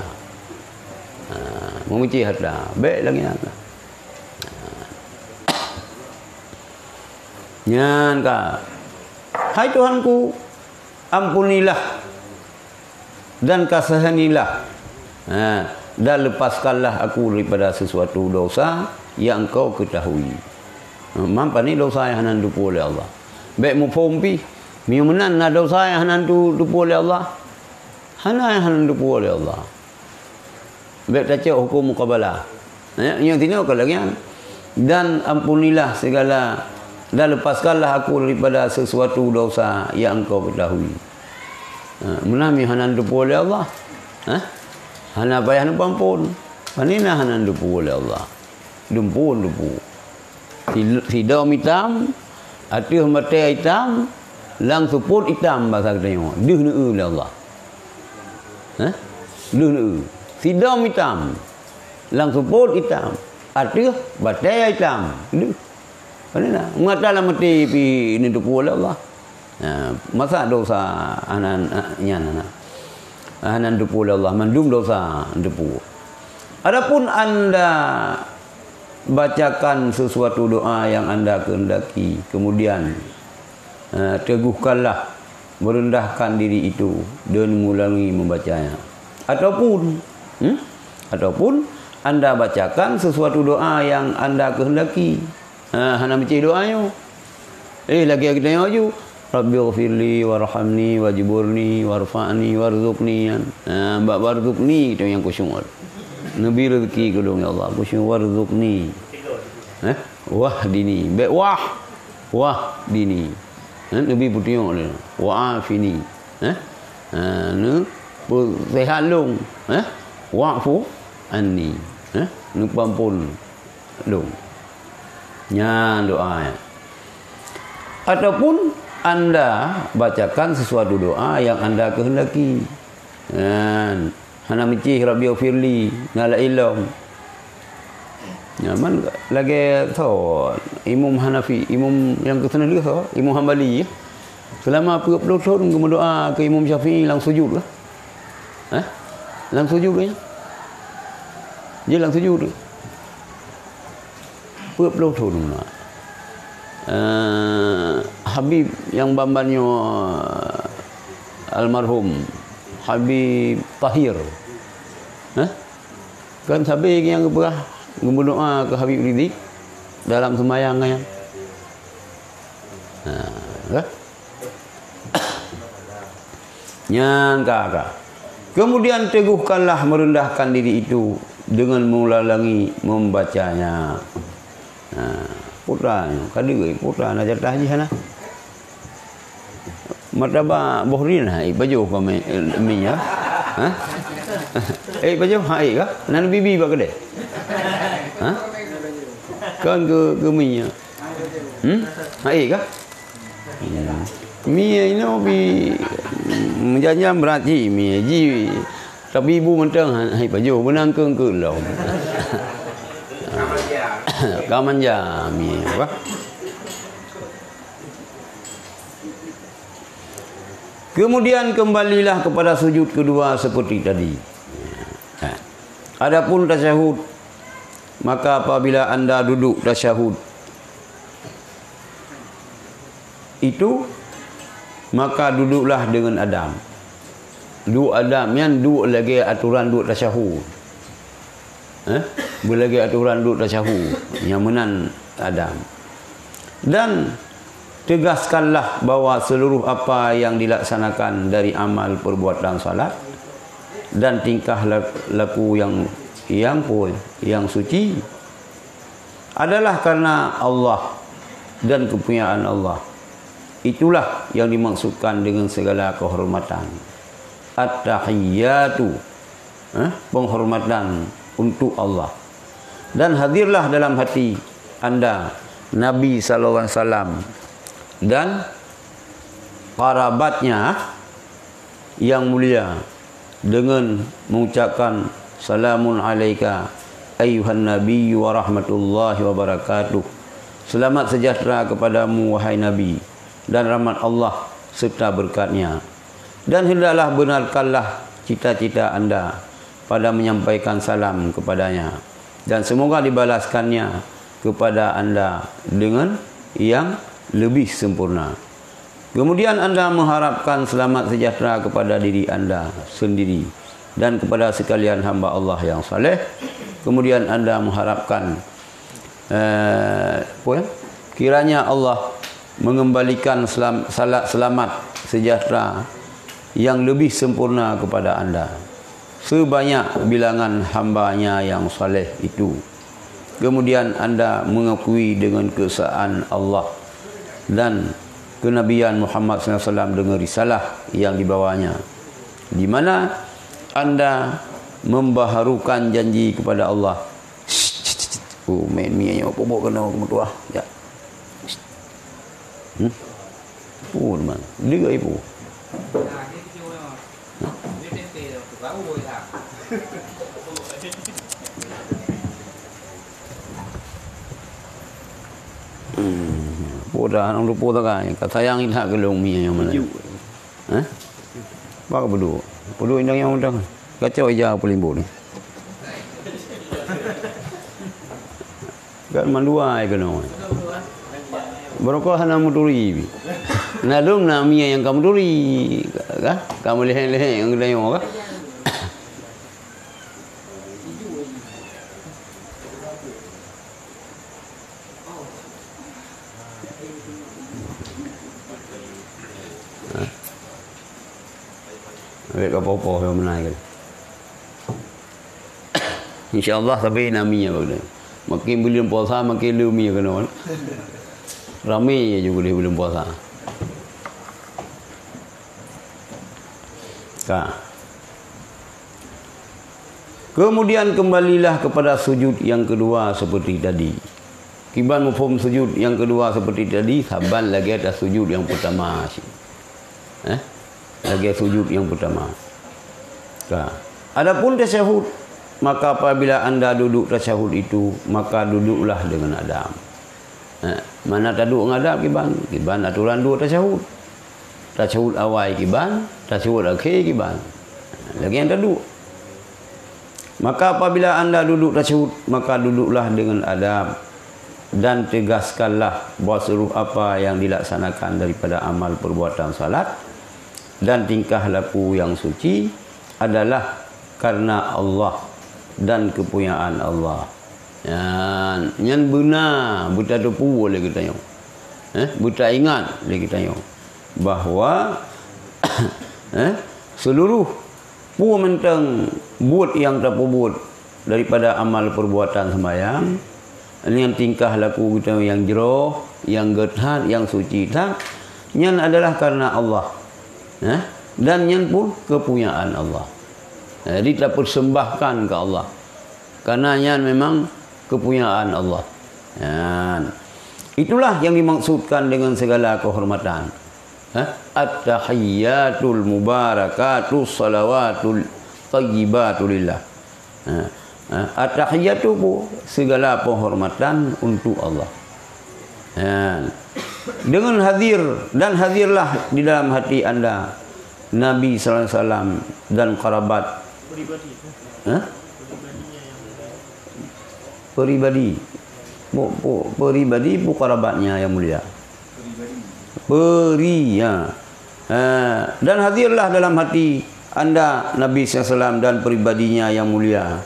Membenci harta. Baik lagi Allah. Nyan ka. Hai Tuhanku, ampunilah dan kasihanilah. Dan lepaskanlah aku daripada sesuatu dosa yang Engkau ketahui. Mampa ni dosa yang hanan dupu oleh Allah. Baik mufumpi miunan na dosa yang hanan dupu oleh Allah. Hana yang hanan dupu oleh Allah. Baik taca hukum muqabalah. Yang tino kalau lagi dan ampunilah segala dan lepaskanlah aku daripada sesuatu dosa yang Engkau ketahui. Menami hanan dupu oleh Allah. Hana payah nupampun. Panina hanan dupu oleh Allah. Dumpun dupu. Si dom hitam, atuh mata hitam, lang suput hitam bahasa kita. Duh nu oleh Allah. Duh nu. Si dom hitam, lang suput hitam, atuh batai hitam. Duh. Panina mata lah mati pi ni dupu oleh Allah. Masa dosa anan nyana. Anan dupu oleh Allah, mandum dosa dupu. Adapun anda bacakan sesuatu doa yang anda kehendaki, kemudian teguhkanlah merendahkan diri itu dan mengulangi membacanya. Ataupun anda bacakan sesuatu doa yang anda kehendaki, hana baca doanya. Lagi kita tengok ju Rabbighfirli warhamni wajburni warfa'ni warzuqni. Mbak warzuqni itu yang kusyuk. Nabi rezeki kedong ya Allah. Kusyuk warzuqni. Wahdini. Wahdini. Nabi putiyong dia. Wa'afini. Sehat long. Wa'fu anni. Nu pampun long. Nya doa. Ataupun Anda bacakan sesuatu doa yang Anda kehendaki. Hana micih Rabbighfirli ngala ilom. Nyaman lagi tahu Imam Hanafi, Imam yang kesana dia tahu, Imam Hambali. Selama 40 tahun berdoa ke Imam Syafi'i lang sujud lah. Lang sujud dia. Dia lang sujud dia. 40 tahun lah. Habib yang bambannya almarhum Habib Tahir. Kan Habib yang berah berdoa ke Habib Rizik dalam sembahyang yang. Nyangka. Kemudian teguhkanlah merendahkan diri itu dengan mengulangi membacanya. Putra putra nak jatah je sana. Martabak Bohrin baju kami ya. Baju hai kah? Nan bibi ba kedai. Kan ke minya. Hai kah? Mie ini bi menjanjam berarti mie ji tapi ibu mentang hai baju benang ke lo. Kamanja mie apa? Kemudian kembalilah kepada sujud kedua seperti tadi. Adapun tasyahud, maka apabila Anda duduk tasyahud itu, maka duduklah dengan adab. Duduk adab yang duduk lagi aturan duduk tasyahud. Berlagi aturan duduk tasyahud yang menan adab. Dan tegaskanlah bahawa seluruh apa yang dilaksanakan dari amal perbuatan salat dan tingkah laku yang suci adalah karena Allah dan kepunyaan Allah. Itulah yang dimaksudkan dengan segala kehormatan. At-tahiyyatu, penghormatan untuk Allah. Dan hadirlah dalam hati Anda Nabi sallallahu alaihi wasallam dan kerabatnya yang mulia dengan mengucapkan salamun alaika ayyuhan nabiy wa rahmatullahi wa barakatuh. Selamat sejahtera kepadamu wahai nabi dan rahmat Allah serta berkatnya. Dan hendaklah benarkanlah cita-cita Anda pada menyampaikan salam kepadanya dan semoga dibalaskannya kepada Anda dengan yang lebih sempurna. Kemudian Anda mengharapkan selamat sejahtera kepada diri Anda sendiri dan kepada sekalian hamba Allah yang saleh. Kemudian Anda mengharapkan kiranya Allah mengembalikan selamat sejahtera yang lebih sempurna kepada Anda sebanyak bilangan hambanya yang saleh itu. Kemudian Anda mengakui dengan keesaan Allah dan kenabian Muhammad SAW dengan risalah yang dibawanya, di mana Anda membaharukan janji kepada Allah. Main mie apa bawa kena ke tua ya. Teman, dia ibu. Poda nang lupa tak kan? Kata sayang ini hak gelung mie yang mana? Bak berdua. Berdua indang yang undang. Kacau aja pelimbu ni. Kat mandua ai kena. Barokah hana muduri. Nadung na mie yang kamu duri. Kah? Kamu leh-leh yang gedayo kah? Baik apa-apa yang menang kan. InsyaAllah sampai naminya pada. Makin bulan puasa makin lumi kena. Ramai juga di bulan puasa. Kemudian kembalilah kepada sujud yang kedua seperti tadi. Kiban mafhum sujud yang kedua seperti tadi, saban lagi ada sujud yang pertama. Lagi sujud yang pertama. Adapun tasyahud, maka apabila anda duduk tasyahud itu, maka duduklah dengan adab. Mana taduk dengan adab kiban? Kiban aturan dua tasyahud. Tasyahud awal kiban, tasyahud akhir kiban. Lagi yang taduk. Maka apabila anda duduk tasyahud, maka duduklah dengan adab dan tegaskanlah bahawa seluruh apa yang dilaksanakan daripada amal perbuatan salat dan tingkah laku yang suci adalah karena Allah dan kepunyaan Allah. Yang benar, buta tepu boleh kita tanya. Buta ingat boleh kita tanya bahawa seluruh pu mentang buat yang tak buat daripada amal perbuatan sembahyang, yang tingkah laku kita yang jeroh, yang gerhat, yang suci tak, yang adalah karena Allah. Dan yang pun kepunyaan Allah. Jadi kita persembahkan ke Allah. Karena yang memang kepunyaan Allah. Itulah yang dimaksudkan dengan segala kehormatan. At-tahiyyatul mubarakatus salawatul tayyibatulillah. At-tahiyyatu segala penghormatan untuk Allah. Dengan hadir, dan hadirlah di dalam hati anda Nabi sallallahu alaihi wasallam dan kerabat pribadi. Pribadi bu kerabatnya yang mulia. Dan hadirlah dalam hati anda Nabi sallallahu alaihi wasallam dan pribadinya yang mulia.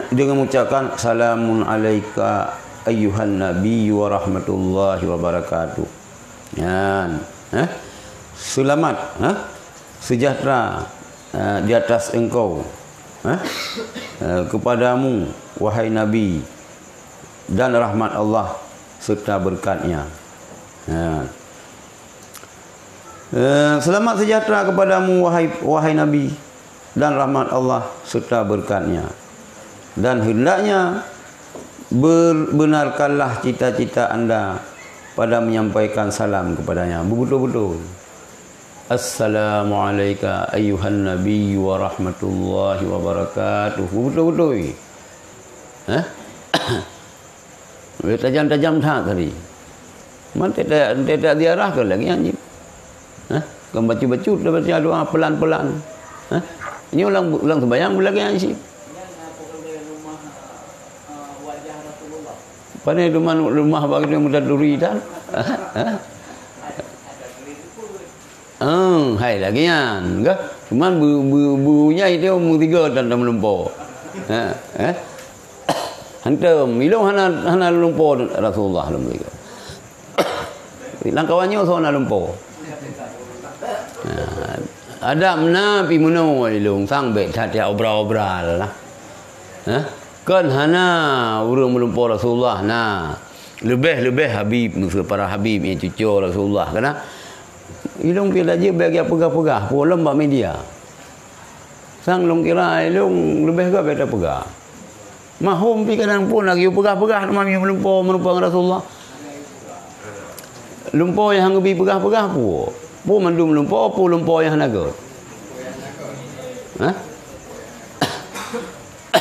Dengan mengucapkan salamun alaika ayyuhan nabi wa rahmatullahi wa barakatuh. Selamat, sejahtera di atas engkau, kepadamu wahai nabi, dan rahmat Allah serta berkatnya. Selamat sejahtera kepadamu wahai nabi, dan rahmat Allah serta berkatnya. Dan hendaknya benarkanlah cita-cita anda pada menyampaikan salam kepadanya betul-betul. Assalamualaikum ayyuhan nabi wa rahmatullahi wa barakatuh. Betul-betul. Tajam-tajam tak tadi. Mana tidak diarahkan lagi anjing. Kan baca-baca dah baca doa pelan-pelan. Ini ulang sembahyang lagi anjing. Pandai rumah bagi dia mudah duri dan. Hai lagi kan. Cuman bunya itu umur 3 dan dah melumpur. Hantam ilung hana lumpur Rasulullah lumur 3. Langkawannya so na lumpur. Ada Nabi muno ilung sang bet dia obral-obral lah. Kan hana urang melumpur Rasulullah nah. Lebih habib para habib yang cucu Rasulullah karena ilung pila je bagi pegah-pegah pun lembak media. Sang long kira ilung lebih ke beta pegah. Mahum pi kadang pun lagi pegah-pegah mami melumpur Rasulullah. Lumpur yang lebih pegah-pegah pun. Pun mandum lumpur pun lumpur yang naga.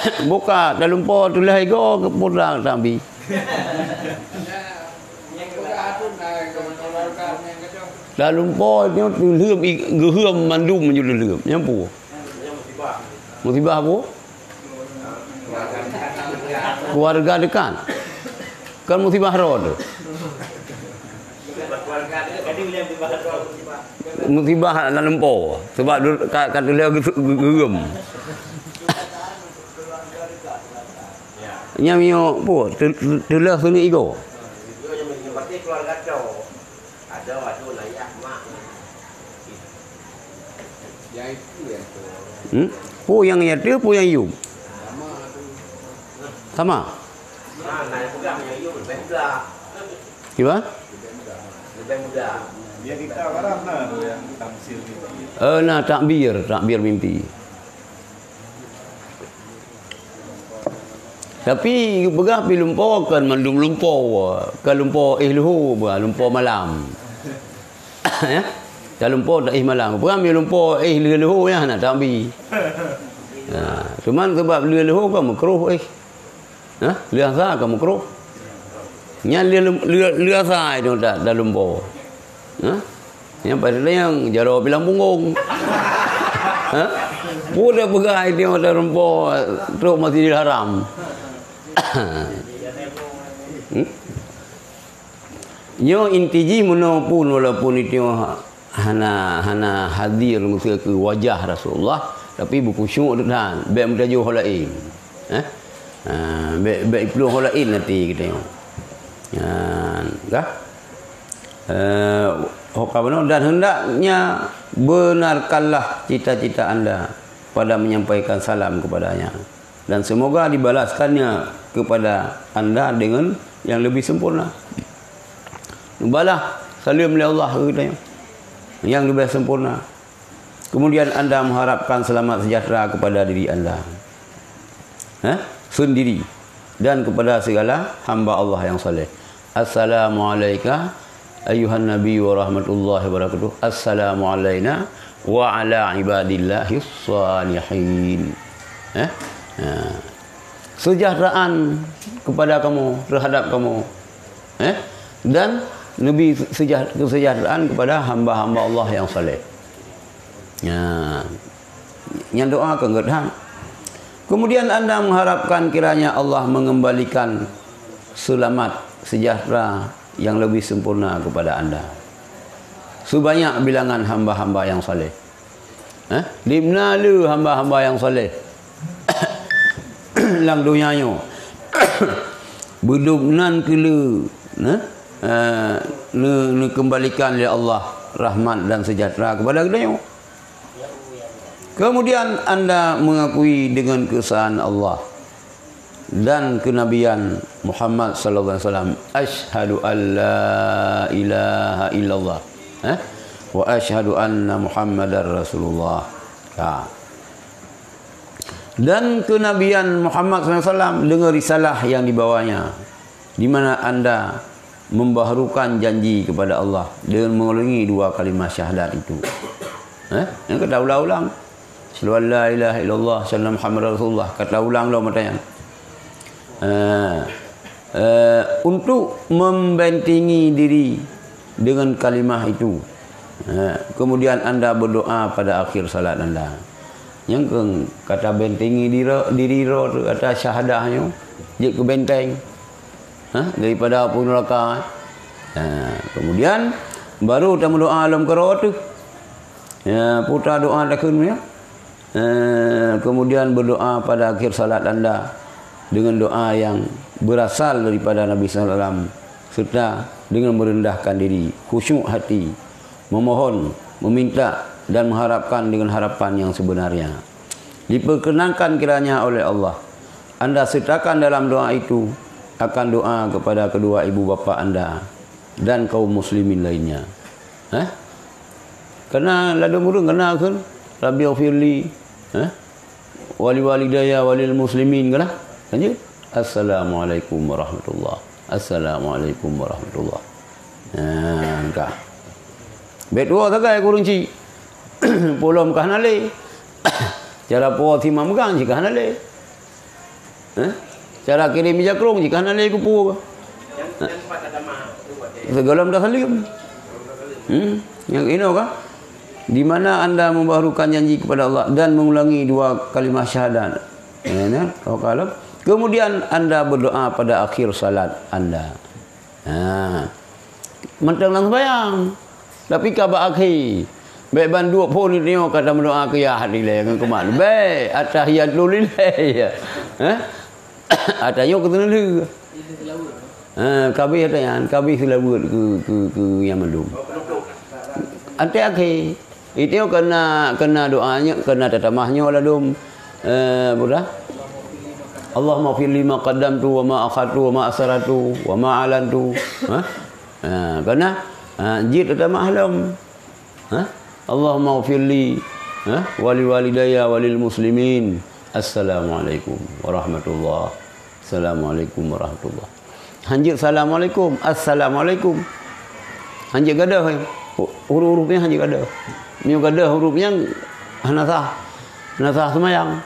Buka dah lumpur tu lah ego ke pulang tambi. Dah lumpur ni leuം geheum mandum menjadi leuം nyampu. Musibah apa? Keluarga dekat. Kan musibah road. Musibah dalam lumpur sebab kat dia geheum. Nyamio po telah sini ego. Berarti keluarga ada layak mak. Ya Po yang ada, po yang you. Sama. Naik pegang yang you lebih muda. Gimana? Lebih muda. Biar kita barang lah yang tamsil gitu. Nah takbir mimpi. Tapi begapi lumpur kan mandum lumpur. Kalau lumpur luhur, lumpur malam. Ya? Kalau lumpur tak malam. Berambil lumpur luhur ya nak takbir. Nah, cuman sebab luhur kan makruh liasa kan makruh. Yang liasa itu tak lumpur. Yang pada yang jaro bilang punggung. Budak begai dia ada rumput teruk Masjidil Haram. Yo intiji menopun walaupun itu hana hadir muka ke wajah Rasulullah tapi buku syuk dah baik mutajuh holain. Baik perlu holain nanti kita tengok. Dah. Dan hendaknya benarkanlah cita-cita anda pada menyampaikan salam kepadanya dan semoga dibalaskannya kepada anda dengan yang lebih sempurna. Balah salam oleh Allah katanya yang lebih sempurna. Kemudian anda mengharapkan selamat sejahtera kepada diri anda sendiri dan kepada segala hamba Allah yang saleh. Assalamualaikum ayuhan nabi wa rahmatullahi wa barakatuh. Assalamu alayna wa ala ibadillahis salihin. Sejahteraan kepada kamu, terhadap kamu. Dan Nabi kesejahteraan kepada hamba-hamba Allah yang saleh. Yang doa kegedehan. Kemudian anda mengharapkan kiranya Allah mengembalikan selamat, sejahtera yang lebih sempurna kepada anda. Sebanyak bilangan hamba-hamba yang saleh. Di mana lu hamba-hamba yang saleh? Lang dunianya. Bedubnan ke lu, ne kembalikan oleh Allah rahmat dan sejahtera kepada kita. Kemudian anda mengakui dengan keesaan Allah dan kenabian Muhammad sallallahu alaihi wasallam. Asyhadu an la ilaha illallah wa asyhadu anna Muhammadar Rasulullah. Dan kenabian Muhammad sallallahu alaihi wasallam dengan risalah yang dibawanya, di mana anda membaharukan janji kepada Allah dengan mengulangi dua kalimah syahadat itu. Yang kata ulang-ulang. Asyhadu an la ilaha illallah sallallahu Muhammadar Rasulullah. Kata ulang-ulang matanya. Untuk membentengi diri dengan kalimah itu. Kemudian anda berdoa pada akhir salat anda. Yang kata bentengi diri kata syahadahnya, dia ke benteng daripada api neraka. Kemudian baru kita berdoa alam qiraat tu. Putar doa takun. Kemudian berdoa pada akhir salat anda dengan doa yang berasal daripada Nabi sallallahu alaihi wasallam serta dengan merendahkan diri, khusyuk hati, memohon, meminta dan mengharapkan dengan harapan yang sebenarnya. Diperkenankan kiranya oleh Allah anda sertakan dalam doa itu akan doa kepada kedua ibu bapa anda dan kaum muslimin lainnya. Karena lalu murung kena kan Rabbi ghfirli wali walidayya walil muslimin kena. Lanjut. Assalamualaikum warahmatullahi. Assalamualaikum warahmatullahi. Kah. Betua tagai kurunci. Polom kahnale. Cara po timam gang jika hanale. Cara kirim jakrong jika hanale ku pu. Segalam dah salim. Yang ini kah? Di mana anda membaharukan janji kepada Allah dan mengulangi dua kalimah syahadat. Kalau kemudian anda berdoa pada akhir salat anda. Mentang nang bayang. Tapi kabar akhir. Baik bandu pun ni kata berdoa ke ya hati le dengan kemal. Baik atahiyatul lillahi. Atanya ke tenelu. Kabih atanya, kabih selawat ke yang mandum. Ante akhir Itu kena doanya, kena tatamahnya wala dum budah. Allahumma fir lima qaddamtu wa ma akhadtu wa ma asrartu wa ma alantu. Kena jid tatamah lam. Allahumma firli wali walidayya walil muslimin. Assalamualaikum warahmatullahi. Assalamualaikum warahmatullahi. Hanjir assalamualaikum, assalamualaikum. Hanjir gadah. Huruf-hurufnya hanjir gadah. Ni gadah hurufnya hanasah. Hanasah semayang.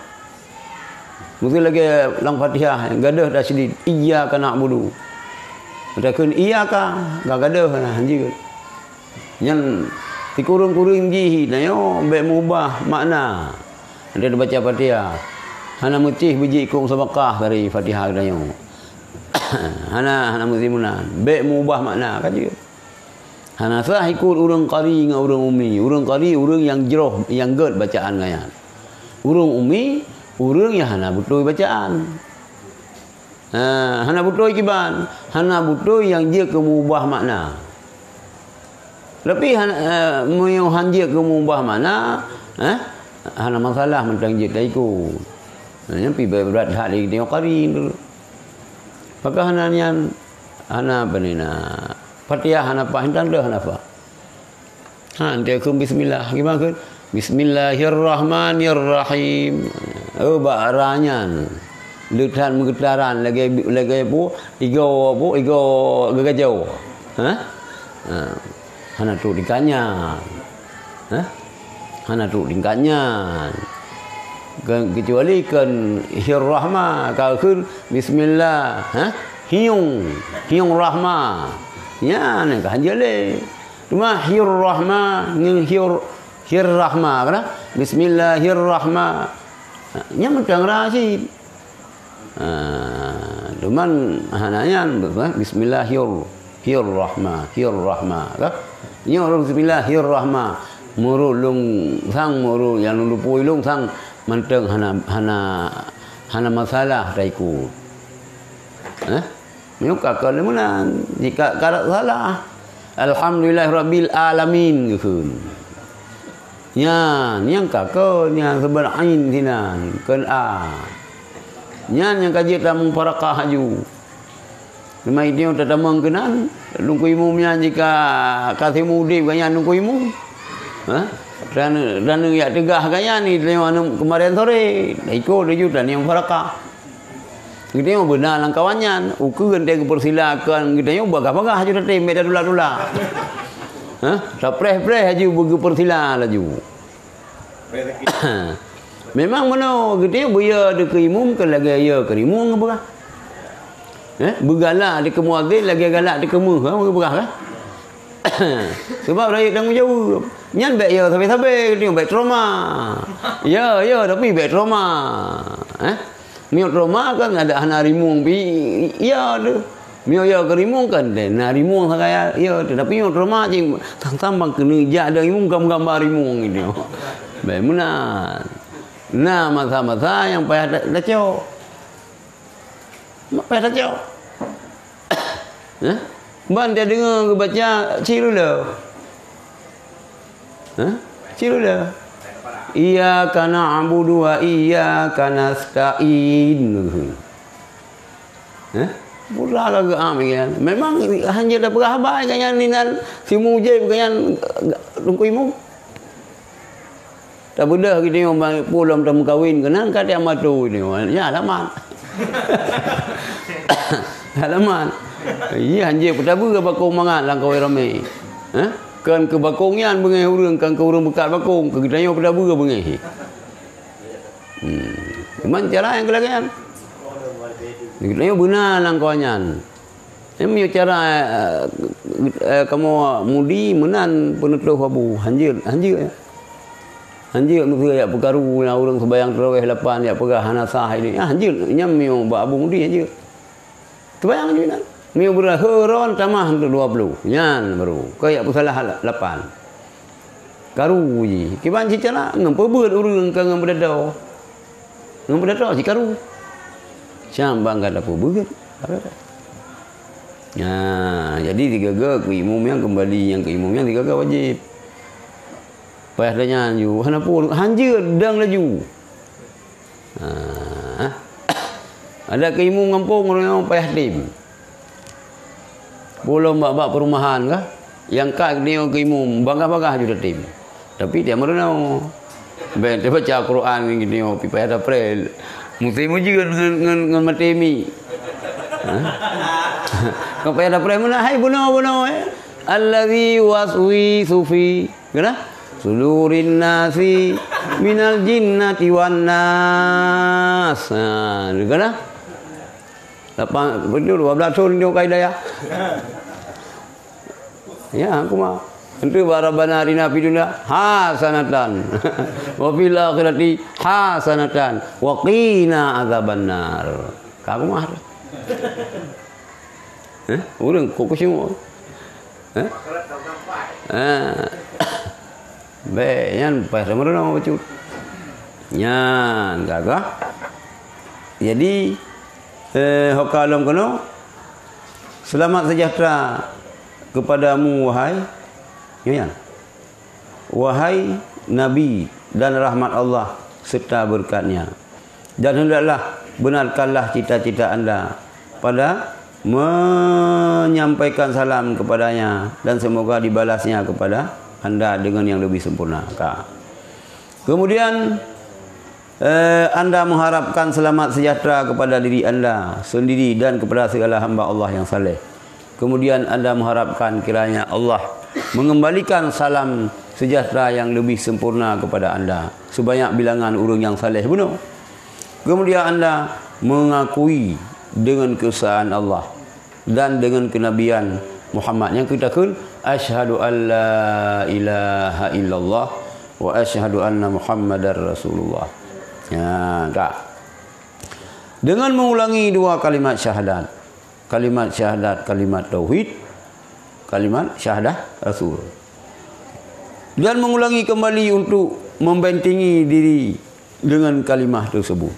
Mungkin lagi lang Fatihah yang gadah dah sedih. Iyyaka na'budu. Matakan iyyaka gak gadah hanjir. Yang dikurung-kurung jihi nayo be mubah makna. Dia baca Fatihah. Hana mutih biji kong sabakah dari Fatihah nayo. Hana musimunan. Be mubah makna kan dia. Hana sah ikut urang qari dengan urang umi. Urang qari urang yang jeroh, yang ged bacaan ngayan. Urang umi urang yang hana betul bacaan. Hana betul kiban. Hana betul yang dia kemubah makna. Tapi mau hanjir ke mubah mana? Hana masalah tentang jid laiku. Hanya pi berat hak lagi tengok qari dulu. Maka hana apa ni nak? Fatihah hana apa hentang dah hana apa? Dia ke bismillah. Gimana ke? Bismillahirrahmanirrahim. Oh baranyan. Lutan menggetaran lagi apa? Igo gagajau. Hana tu dikanya. Hana tu dikanya. Kecuali kan hirrahma kalau bismillah, hiung rahma. Ya ni kan jale. Cuma hirrahma ngin hirrahma kan? Bismillahirrahman. Nya mentang rasid. Cuman hananya bismillahirrahman kan? Nya bismillahirrahman. Muru lung sang muru yang lupui lung sang mentang hana masalah daiku. Nyuka kalemunan jika karat salah. Alhamdulillahirabbil alamin gitu. Nya yang kakak nya seberain sinan kan nya yang kaji tamung parakah haju. Memang dia tatamang kenan lungku imumnya jika kasih mudi ganyan lungku imum. Dan ya tegah kaya ni kemarin sore ikut dia juga ni yang parakah. Kita yang benar lang kawannya, ukuran dia kepersilakan kita yang bagah-bagah aja tadi meda dula-dula. Tak preh-preh aja bagi persila laju. Memang mana kita yang buya de keimum ke lagi ya kerimung apa? Bergalak di kemuadzin lagi galak di kemuh, berah kan? Sebab rakyat tanggung jawab. Nyan baik ya sampai-sampai dia baik trauma. Ya tapi baik trauma. Mio trauma kan ada hana rimung pi ya tu. Mio ya kerimung kan dan rimung saya ya tapi mio trauma jing tambang kena ja ada rimung gambar rimung ini. Baik munah. Nah masa-masa yang payah dacau. Payah dacau. Ban dia dengar baca ciru dah. Ciru dah. Iyyaka na'budu wa iyyaka nasta'in. Pula agak kan. Memang hanya dah berhabai kan dengan si mujib kan lungkuimu. Tak benda kita yang pulang tamu kahwin kenan kat yang matu ni. Ya halaman. Halaman. Iya hanje pertama ke bakong mangat lang kau ramai. Kan ke bakongyan bengai urang kan ke urang bekat bakong ke kita yang pertama ke bengai. Cuman cara yang kelakian. Kita yang benar lang kawanyan. Ini cara kamu mudi menan penutup habu hanjir. Hanjir nu ya perkaru na urang sembayang tarawih 8 ya pegah hanasah ini. Hanjir nya mio ba abu mudi hanjir. Sembayang juga nan. Mio berheron tamah untuk 20. Nyan baru. Kayak pusalah 8. Karu ji. Kiban cicana ngem pebeut urang ka ngem bedadau. Ngem bedadau si karu. Sambang kada pebeut. Nah, jadi 3 ke imam yang kembali yang ke imam yang 3 wajib. Payah dah nyanyu. Kenapa? Hanja dang laju. Ada keimu ngampung orang payah tim. Pulau bak perumahan kah? Yang kak dia keimu bangga-bangga juga tim. Tapi dia merenau. Ben dia baca Quran gini pi payah dah prel. Musim juga dengan matemi. Kau payah dah prel mana? Hai bunuh Allazi waswisu fi kena sulurin nasi minal jinnati wan nas. Kena 12 tahun dia kaidah ya. Ya, aku mah. Itu barabana rina fi dunya hasanatan wa fil akhirati hasanatan wa qina azabannar. Kamu mah. Urang kok semua. Be yan pa sama na cut. Yan gaga. Jadi hokalom kono selamat sejahtera kepadamu wahai Nabi dan rahmat Allah serta berkatnya. Dan hendaklah benarkanlah cita-cita anda pada menyampaikan salam kepadanya dan semoga dibalasnya kepada anda dengan yang lebih sempurna. Kemudian anda mengharapkan selamat sejahtera kepada diri anda sendiri dan kepada segala hamba Allah yang saleh. Kemudian anda mengharapkan kiranya Allah mengembalikan salam sejahtera yang lebih sempurna kepada anda sebanyak bilangan urang yang saleh bunuh. Kemudian anda mengakui dengan keesaan Allah dan dengan kenabian Muhammad yang kita kul asyhadu alla ilaha illallah wa asyhadu anna Muhammadar Rasulullah. Ya, Kak. Dengan mengulangi dua kalimat syahadat. Kalimat syahadat, kalimat tauhid, kalimat syahadah Rasul. Dan mengulangi kembali untuk membentengi diri dengan kalimah tersebut.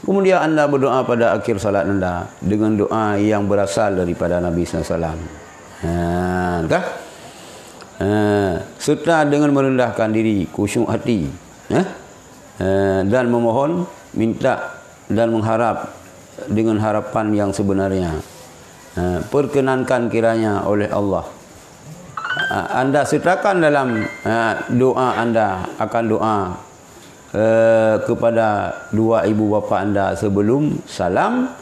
Kemudian anda berdoa pada akhir salat anda dengan doa yang berasal daripada Nabi SAW. Serta dengan merendahkan diri, khusyuk hati, dan memohon, minta dan mengharap dengan harapan yang sebenarnya. Perkenankan kiranya oleh Allah. Anda sertakan dalam doa anda akan doa kepada dua ibu bapa anda sebelum salam,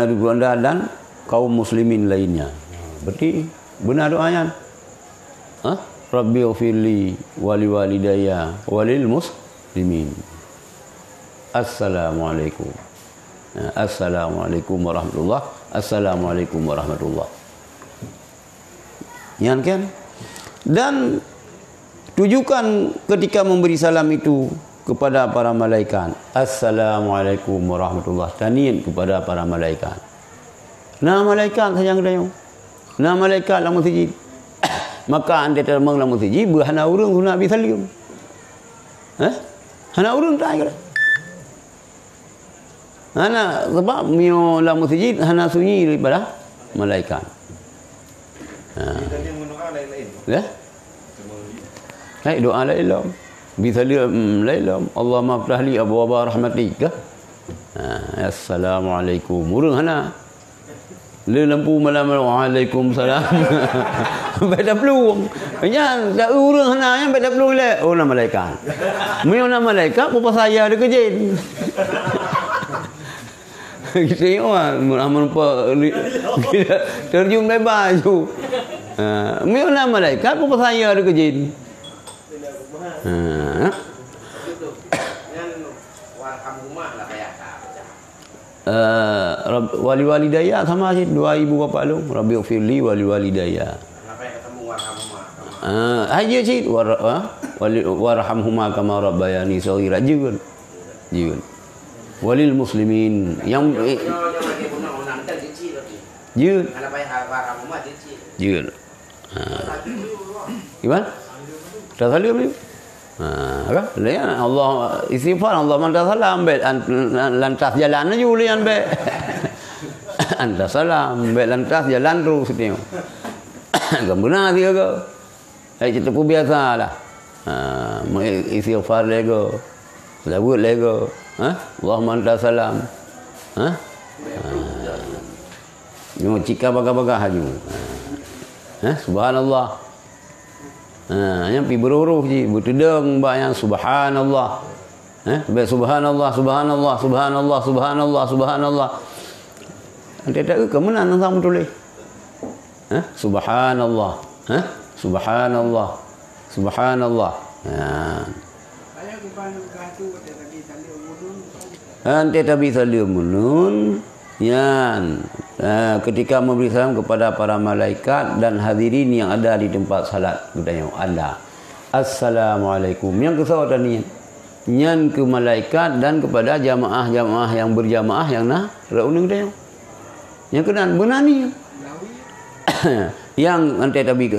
ibu anda dan kaum muslimin lainnya. Berarti benar doanya. Rabbi ghfirli wali walidayya walil muslimin. Assalamualaikum. Assalamualaikum warahmatullah. Assalamualaikum warahmatullah. Yan kan? Dan tujukan ketika memberi salam itu kepada para malaikat. Assalamualaikum warahmatullah. Tanian kepada para malaikat. Nah malaikat sayang dayung. Nah malaikat lamun siji. Maka anda termang lamun siji berhana urang guna Nabi salim. Hana urang tak kira. Hana sebab mio lamun siji hana sunyi daripada malaikat. Tadi mendoa lain-lain. Ya? Hai doa lain-lain. Bisa dia lain-lain. Allahumma ftah li abwaaba rahmatika. Assalamualaikum. Urang hana. Le lampu malam waalaikumsalam. Beda peluang. Nya dak urang hana yang beda peluang le. Oh nama malaikat. Mio nama malaikat apa saya ada kejin. Kita aman apa terjun bebas tu. Mio nama malaikat apa saya ada kejin. Wali walidayya sama sih dua ibu bapa lu. Rabbi ghfirli wali walidayya. Kenapa ketemu warhamhuma? Aja sih warhamhuma kama rabbayani shaghira juga. Walil muslimin yang Jun. Jun. Gimana? Dah salim ni. Apa? Lian Allah istighfar Allah man salam bet lantas jalan aja lian bet. Anda salam bet lantas jalan terus dia. Gembuna dia ke. Cerita pun biasalah. istighfar lego. Selawat lego. Allahumma anta salam. Nyo cika baga-baga haju. Subhanallah. Yang pi beruruh je, bertedeng mbak yang subhanallah. Baik subhanallah, subhanallah, subhanallah, subhanallah, subhanallah. Ante tak ke mana nang sang tulis? Subhanallah. Subhanallah. Subhanallah. Ante tabi salimun yan. Ketika memberi salam kepada para malaikat dan hadirin yang ada di tempat salat, katanya ada. Assalamualaikum. Yang kesawatan ni nyan ke malaikat dan kepada jamaah-jamaah yang berjamaah yang nah raunung dia. Yang kenan benar ni. Yang ante tabi ke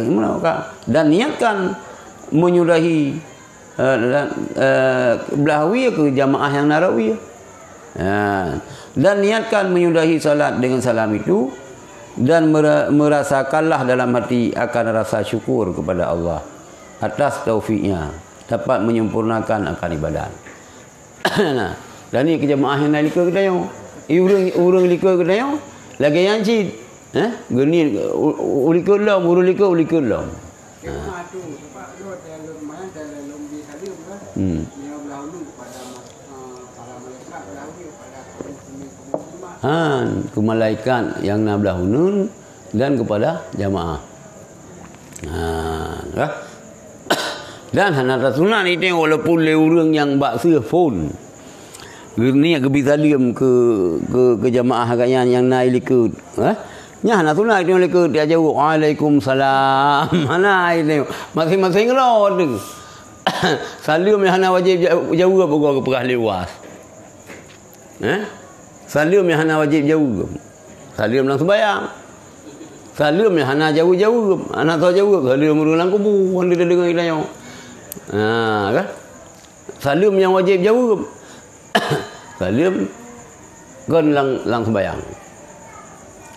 dan niatkan menyudahi belahwi ke jamaah yang narawi. Dan niatkan menyudahi salat dengan salam itu dan merasakanlah dalam hati akan rasa syukur kepada Allah atas taufiknya dapat menyempurnakan akan ibadat. Nah, dan ni kejamaah yang nak lika kita yo. Urang lika kita yo. Lagi yang cid. Geni ulika lam, urang lika ulika lam. Kemah tu sebab lo dalam main dalam di salim kan. Dia berlalu pada para malaikat berlalu pada kaum ke malaikat yang nablah hunun dan kepada jamaah. Dan hana sunat ni tengok walaupun le urang yang baksa phone. Ni ke bisalim ke jamaah agaknya yang naik likut. Nya hana sunat tengok likut dia jawab waalaikumsalam. Hana ini masing-masing rod. Salim yang hana wajib jauh apa ke perah lewas. Salim yang hana wajib jauh. Salim lang sembahyang. Salim yang hana jauh-jauh. Hana tahu jauh. Salim urang kubu. Hang dia dengar kita yo. Kan? Salim yang wajib jauh. Salim kan lang sembahyang.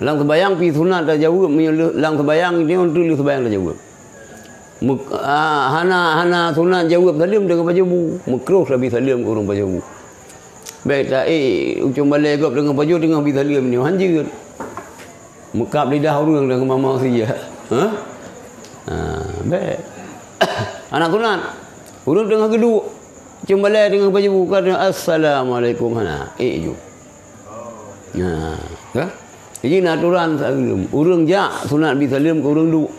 Lang sembahyang pi sunat dah jauh lang sembahyang dia untuk lu sembahyang dah jauh. Hana sunat jauh salim dengan baju bu. Makruh lebih salim orang baju bu. Baik tak ujung balai gop dengan baju dengan bi salim ni hanjir. Mekap lidah orang dengan mama saja. Baik. Anak sunat. Urang tengah geduk. Cuma balai dengan baju buka dengan assalamualaikum hana. Ju. Kan? Jadi aturan salim. Urang jak sunat bi salim ke urang duk.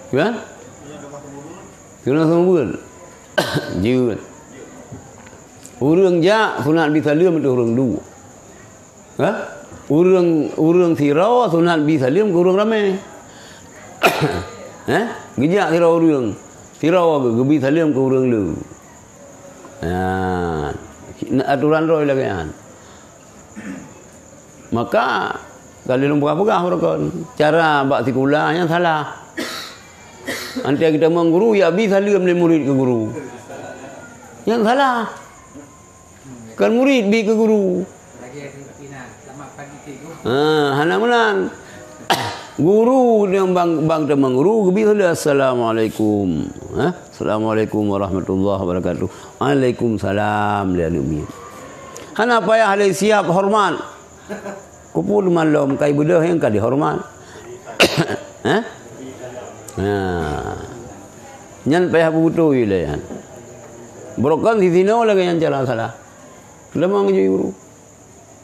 Kan? Kena sama bul. Jut. Urang jak sunat bi salim ke urang duk. Kan? Urang sirau sunat bi salim ke urang ramai. Gejak sirau urang. Sirau ke gebi salim ke urang lu. Aturan roy lagi kan. Maka kalau lu pegah-pegah orang cara bak sekolah yang salah. Nanti kita mengguru ya bi salim le murid ke guru. Yang salah. Kan murid bi ke guru. Hana menang. Guru yang bang temang guru gebi assalamualaikum. Assalamualaikum warahmatullahi wabarakatuh. Waalaikumsalam dia demi. Hana payah le siap hormat. Kupul malam kai bedah yang ka dihormat. Nyan payah butuh ile yan. Brokan di sino lagi yang jalan salah. Lemang je guru.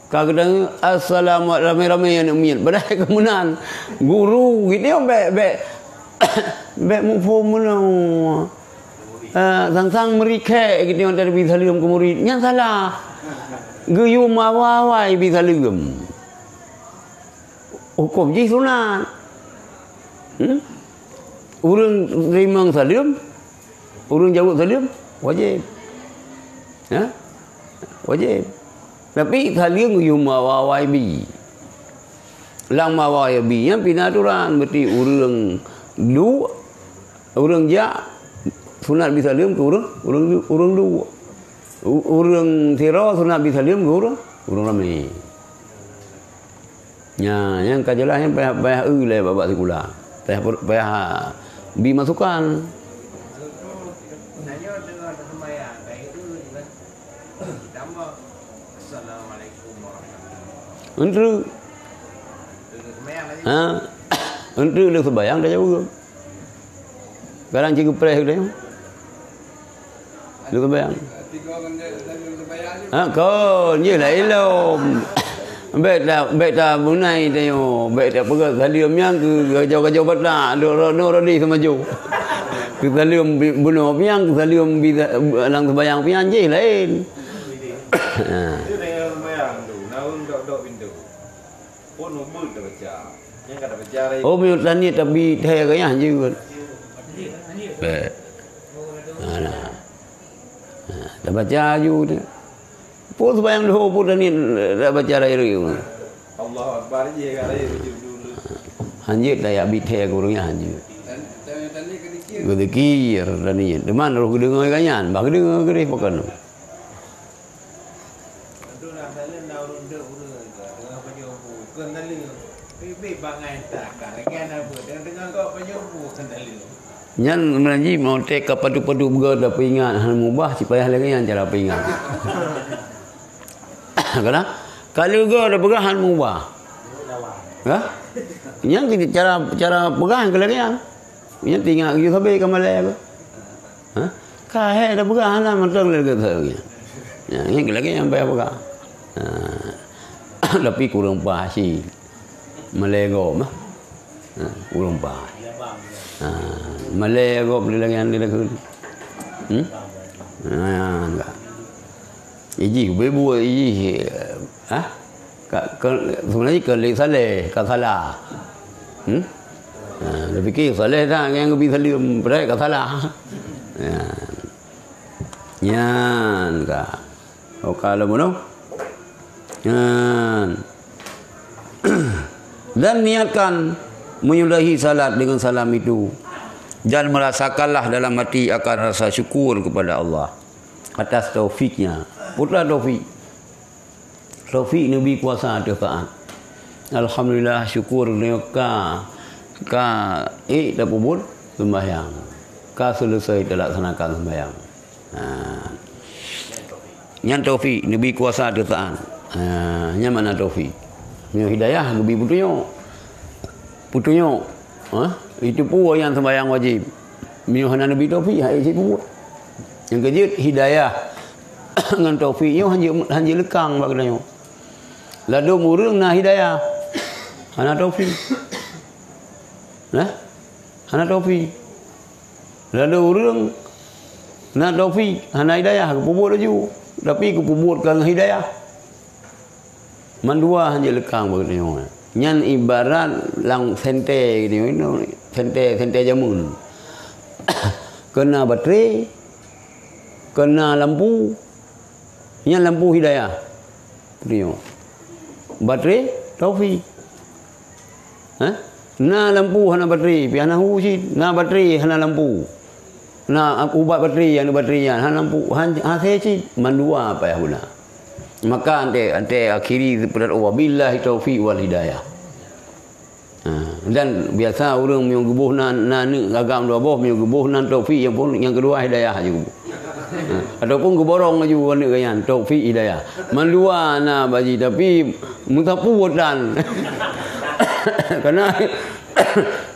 Kadang assalamu ramai-ramai yang umian. Badai kemunan guru gitu yang be mufumuna. Sang-sang merike gitu yang dari bisalim ke murid. Yang salah. Geyu mawawai bisalim. Hukum je sunat. Urang rimang salim. Urang jawab salim wajib. Wajib. Tapi salim geyu mawawai bi. Lang mawawai bi yang pinaturan berarti urang du urang ja sunat bisalim ke urang du. Urang tira sunat bisalim ke urang ramai. Yang kajalah yang payah le babak sekolah. Payah bi masukan. nama Assalamualaikum warahmatullahi Entru. Dengan kemayang lagi. Entru lu sembahyang dah jauh. Kadang cikgu preh dia. Lu sembahyang. 3 orang dia sembahyang ni. Kau je lah elok. Baik dah bunai tengok. Baik dah pergi salium yang ke kacau-kacau batak. No rodi semaju. Ke salium bunuh piang, ke salium lang sembahyang piang je lain. Dia dengan kemayang tu. Naun dok pintu. Pun nombor dah baca. Yang kata baca lagi. Oh, minut tani tapi teh kaya je kot. Baik. Dah baca je tu. Pun sembahyang dulu pun tani dah baca raya-raya. Allah Akbar je kan raya dulu. Hanjit dah ya biteh gurunya hanjit. Tadi kedikir. Kedikir tani. Di mana roh kedengar kanyan? Bah kedengar ke dia pakan. Aduh nak dalam naun dok urang dengan penyombu. Kan dalam. Bibi bangai tak kan apa. Dengan kau penyombu kan dalam. Nyan mengaji mau tek ke padu-padu berada peringat hal mubah supaya hal yang cara peringat. Kena kalau juga ada pegahan mubah. Ha? Yang cara pegahan kelarian. Yang tinggal gitu sampai ke Malay aku. Ha? Kah ada pegahan lah mentang lagi tu. Ya, ini lagi yang bayar pegah. Tapi kurang pasti. Malay go mah. Kurang pasti. Malay go beli lagi yang dia lagi. Enggak. Iji bebu iji. Sebenarnya kalau salah. Dia fikir salah dah yang lebih salim berat salah. Yan ka. Kalau mana? Yan. Dan niatkan menyudahi salat dengan salam itu. Dan merasakanlah dalam hati akan rasa syukur kepada Allah atas taufiknya. Putra taufik. Taufik Nabi kuasa taat. Alhamdulillah syukur ka dah pun sembahyang. Ka selesai dilaksanakan sembahyang. Yang taufik Nabi kuasa taat. Yang mana taufik? Yang hidayah Nabi putunya. Itu pun yang sembahyang wajib. Minuhana Nabi taufik hai sipu. Yang kejut hidayah dengan taufik yo hanya lekang bagusnya. Lalu murung na hidayah. Hana taufik. Hana taufik. Lalu urung na taufik, hana hidayah kupubut laju. Tapi kupubutkan hidayah. Mandua hanya lekang bagusnya. Nyan ibarat lang sente gitu, sente jamun. Kena baterai, kena lampu, nyan lampu hidayah. Tengok. Baterai taufik. Na lampu hana baterai, piana hu si, na baterai hana lampu. Na ubat baterai yang baterainya hana lampu, hana si mandua apa ya guna. Maka ante akhiri pada wabillahi taufiq wal hidayah. Dan biasa orang yang gebuh nan agam dua boh yang gebuh nan taufiq yang kedua hidayah juga. Ataupun geborong laju warna kayan taufiq hidayah. Mandua na baji tapi mutapudan. Karena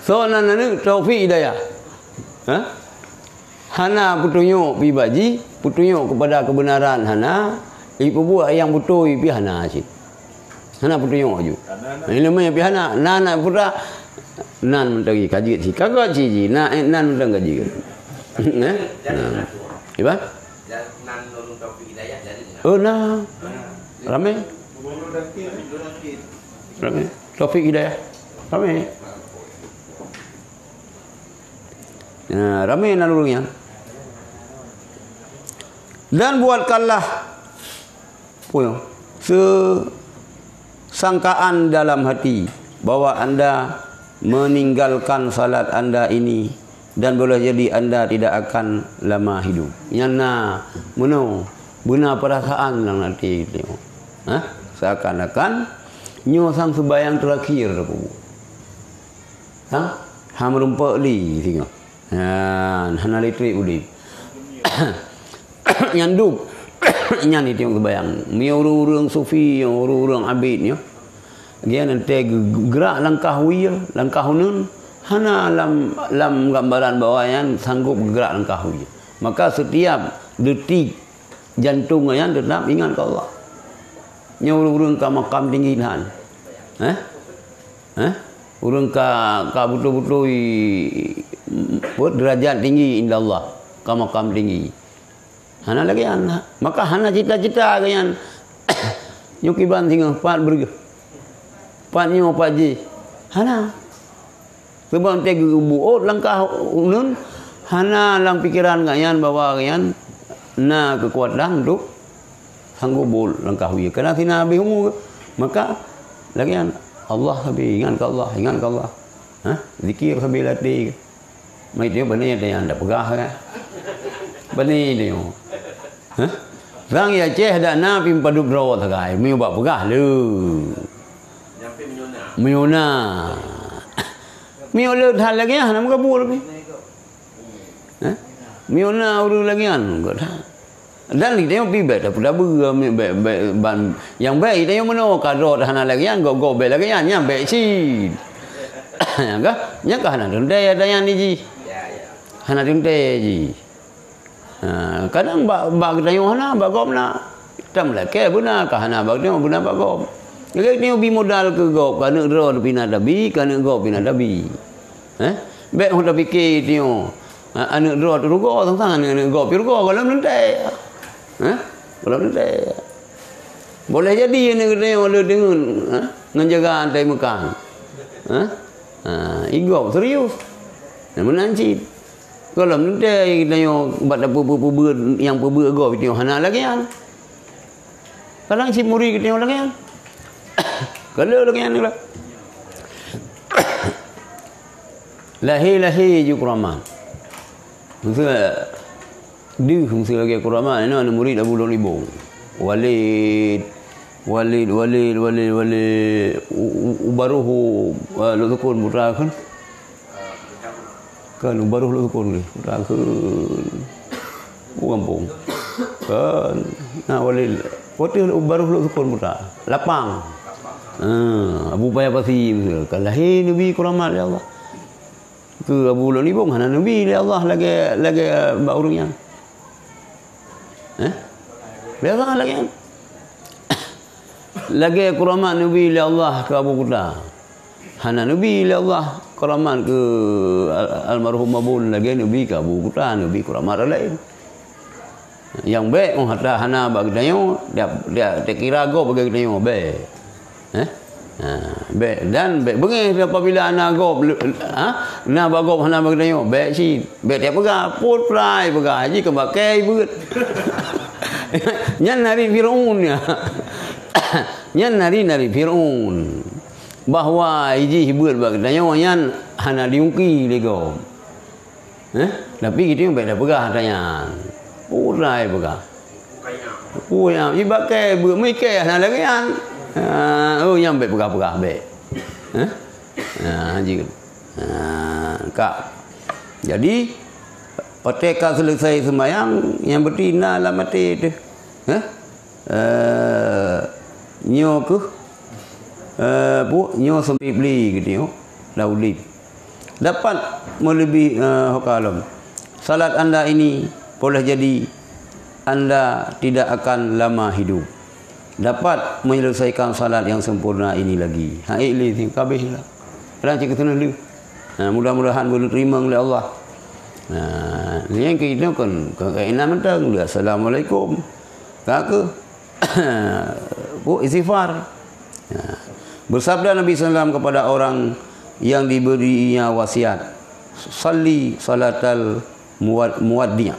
soalan nan taufiq hidayah. Hana putunyo pi baji, putunyo kepada kebenaran hana. Ibu buat yang betul pi hana asyik. Hana putunyo aju. Ini namanya pi hana. Nana putra nan mentagi kaji si kagak ji nan mentang kaji. Iba? Nan nurun taufik hidayah jadi. Oh nah. Ramai. Ramai. Taufik hidayah. Ramai. Nah, ramai nalurungnya. Dan buatkanlah sangkaan dalam hati bahwa anda meninggalkan salat anda ini dan boleh jadi anda tidak akan lama hidup. Nyana meno benar perasaan dalam hati tengok. Seakan-akan nyosang sembahyang terakhir aku. Merumpak li tengok. Hana litrik udip. Nyanduk Nya ni tengok bayang. Mi urang-urang sufi, urang abid nya. Dia nanti gerak langkah wiya, langkah nun hana lam gambaran bawah yang sanggup gerak langkah wiya. Maka setiap detik jantung yang tetap ingat ke Allah. Nya urang ka makam tinggi tahan. Urang ka betul-betul buat derajat tinggi inda Allah, ka makam tinggi. Hana lagi anak. Maka hana cita-cita kan nyukiban tinggal pat berge. Patnya Pak Ji. Hana. Sebab teh buot langkah ulun hana lang pikiran ngayan bahwa ngayan na kekuatan untuk sanggup bol langkah wiya. Karena si Nabi umur maka lagi Allah habis ingat ke Allah. Zikir habis latih. Mai dia benar dia anda pegah kan. Benar dia. Rang ya Aceh dak na pim padu bro sagai, mi bak pegah lu. Nyampe menyona. Menyona. Mi ole hal lagi ah nam kabul pi. Menyona uru lagi an enggak dah. Dan li tengok pi bet dah ber ban yang baik tengok meno kadot hana lagi an go bet lagi an yang baik si. Ya ka? Nya ka hana dendai ada yang ni ji. Ya. Hana dendai ji. Kadang bak tayong hana bak gom na tam la ke buna ka hana bak tayong buna bak gom ke tayong bi modal ke gop kana ro pina dabi kana gop pina dabi be ho da fikir tayong anu ro tu go sang anu gop pi go kalau nanti kalau nanti boleh jadi ni tayong le dengan ngan tai mekang igop serius menanci. Kalau nanti tengok buat apa yang peber go tengok hana lagi kan. Kadang si muri tengok lagi kan. Kalau lagi kan lah. Lahi ju Qur'an. Maksudnya di fungsi lagi Qur'an ini ada murid Abu Libong. Walid ubaruhu lu tukun putra kan. Kan baru lu pun ni dah ke kampung kan walil hotel baru lu pun muda lapang Abu Bayar pasti kan lahir Nabi keramat ya Allah ke Abu Libong hana Nabi ya Allah lagi baurnya biasa lagi lagi keramat Nabi ya Allah ke Abu Kuda hana Nabi ya Allah keramat ke almarhum Abul lagi Nabi ke Abu Kuta Nabi keramat lain yang baik hatta hana bagi tayo dia kira go bagi tayo baik baik dan baik bengi apabila ana go na bago hana bagi tayo baik si baik dia pegah put fly pegah haji ke bakai beut nyan nari Firaun ya nyan nari Firaun bahwa iji hibur bagi tanya yang hana diungki lego tapi kita yang baik dah pegah tanya urai pegah yang ibakai bermikir hana lagi yang yang baik pegah baik haji kak jadi ketika selesai sembahyang yang betina lah mati tu nyok nyo sampai beli gitu lauli dapat melebihi hukum salat anda ini boleh jadi anda tidak akan lama hidup dapat menyelesaikan salat yang sempurna ini lagi ili kabehlah kadang cik kena lu mudah-mudahan boleh terima oleh Allah yang kita kan kainan mentang assalamualaikum kakak bu istighfar bersabda Nabi SAW kepada orang yang diberinya wasiat salli salatal muwaddi'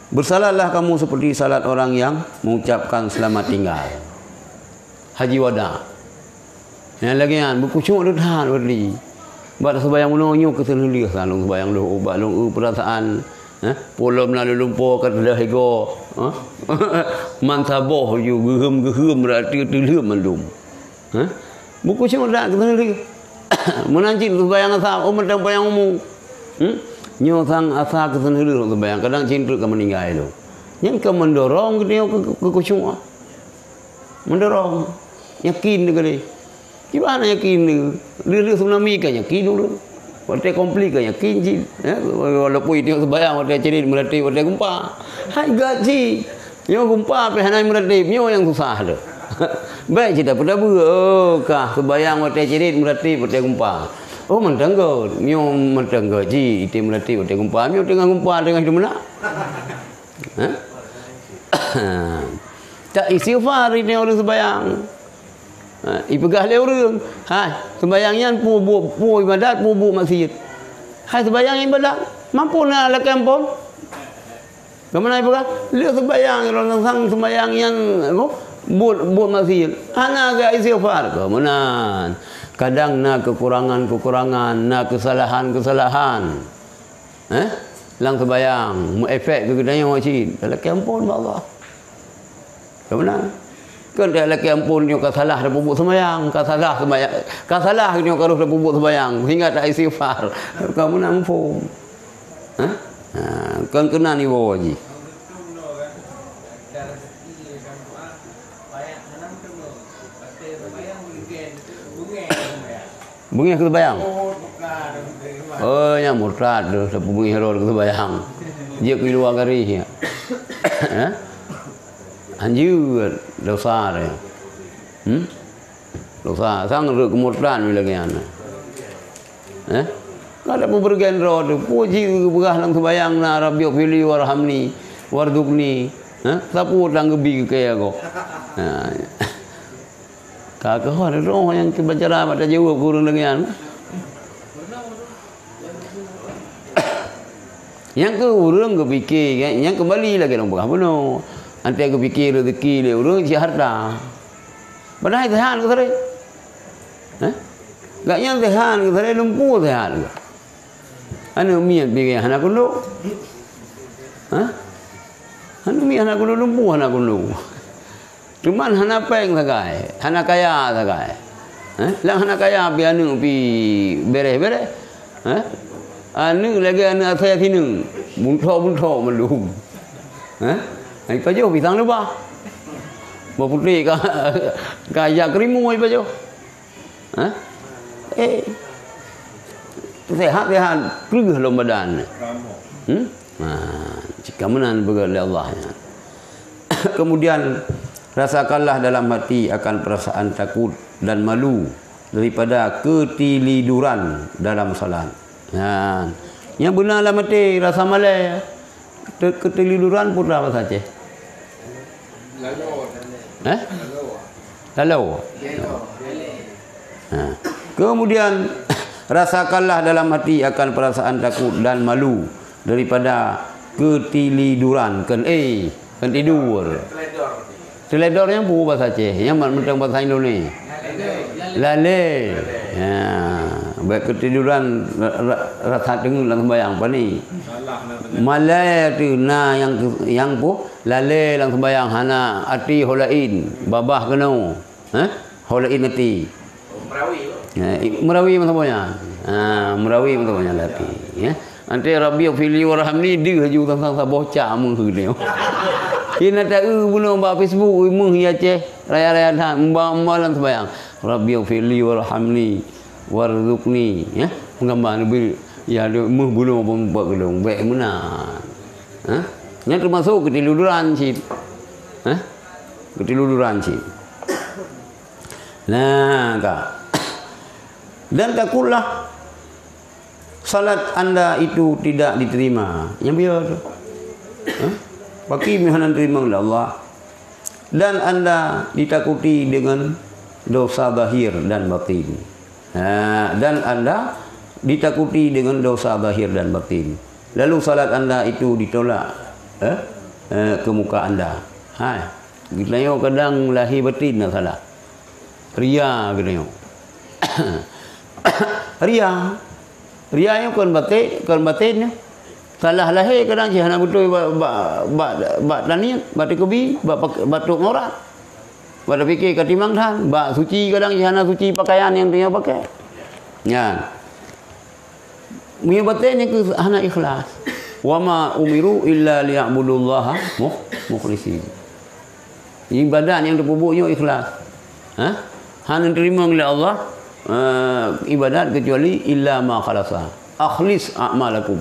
bersalatlah kamu seperti salat orang yang mengucapkan selamat tinggal haji wada yang lagi kan berkucuk dah tahan berdiri buat sembahyang menonyok ke senuli salung sembahyang lu ubat lu perasaan pola melalui lumpur kata dah ego mantaboh you gehem berarti terlem mandum buku cuma dak kena lagi menancik sembahyang asa umur sembahyang umum nyosang asa ke senuli sembahyang kadang cinta ke meninggal itu Yang ke mendorong dia ke kusyuk. Mendorong. Yakin dia. Gimana yakin dia? Dia tsunami kan yakin dulu. Waktu komplik kan yakin je. Walaupun dia sembahyang waktu cerit melatih waktu gempa. Hai gaji. Yang gempa pe hanai melatih nyo yang susah dah. Baik cerita pada oh kah sembahyang waktu cerit melatih waktu gempa. Oh mentenggo, nyo mentenggo ji itu melatih waktu gempa. Nyo tengah gempa dengan hidup mana? Tak istighfar ini orang sembahyang. Ipegah le orang. Hai, sembahyang yang pu ibadat pu maksiat. Hai sembahyang ibadat, mampu nak le kampung. Kemana ipegah? Le sembahyang orang sang sembahyang yang buat maksiat. Ana ga istighfar kemana? Kadang nak kekurangan, nak kesalahan. Lang sembahyang, efek ke kedanya wajib. Dalam kampung Allah. Kemana? Kan dia laki ampun dia kasalah dah bubuk sembahyang, kasalah dia harus dah bubuk sembahyang hingga tak istighfar. Kamu nak mampu. Kan kena ni bawa je. Bunyi ke sembahyang. Oh, yang murtad tu bunyi hero ke sembahyang. Dia keluar gari. Anjur dosa dia. Dosa sang ruk murtad ni lagi ana. Kada bergen rod puji berah lang sembayang na rabbi fili warhamni warzuqni. Sapu tang gebi ke aku. Kakak ada roh yang kebacara pada jawab kurang dengan. Yang ke urang ke fikir, yang kembali lagi orang berah benar. Nanti aku fikir rezeki dia urang si harta. Padahal sehat ke sare? Gak yang sehat ke sare lumpuh sehat ke? Anu miat pikir anak kuno. Anu miat anak kuno lumpuh anak kuno. Cuman hana peng sagai, hana kaya sagai. Lang hana kaya pi anu pi beres-beres. Anu lagi anu saya sini. Bunto melum. Ai pajo pisang lu ba. Ba putih kaya kerimu ai pajo. Sehat keruh dalam badan. Jika menan oleh Allah. Kemudian rasakanlah dalam hati akan perasaan takut dan malu daripada ketiliduran dalam salat. Yang benar lah mati rasa malai. Ketiliduran pun apa saja? Lalu. Kemudian rasakanlah dalam hati akan perasaan takut dan malu daripada ketiliduran. Kan tidur. Teledor yang apa saja? Yang mentang bahasa Indonesia. Lale. Baik ketiduran rasa dengar dalam sembahyang apa ni? Malai tu na yang po lale dalam sembahyang hana ati holain babah kena. Holain ati. Merawi macamnya. Merawi macamnya lati. Ya. Nanti Rabbi fili warhamni dia haju tentang bocah mung dia. Kena tak bunuh ba Facebook mung ya ceh raya-raya dah mbak-mbak sembahyang. Rabbi fili warhamni warzuqni ya menggambar lebih ya mung bunuh buat gedung baik benar. Yang termasuk ketiduran sih. Ketiduran sih. Nah, Kak. Dan takutlah salat anda itu tidak diterima. Yang biar tu. Bagi mihanan terima oleh Allah. Dan anda ditakuti dengan dosa zahir dan batin. Dan anda ditakuti dengan dosa zahir dan batin. Lalu salat anda itu ditolak ke muka anda. Kita kadang lahir batin nak salah. Ria kita Ria yang kan batin salah lahir kadang si hana betul bak tanian bak kebi bak tuk ngorat bak fikir katimang than bak suci kadang si hana suci pakaian yang dia pakai ya punya batin yang ke hana ikhlas Wa ma umiru illa liya'budullaha mukhlishin. Ibadat yang terpupuknya ikhlas. Hanya terima oleh Allah ibadat kecuali illa ma khalasa. Akhlis a'malakum.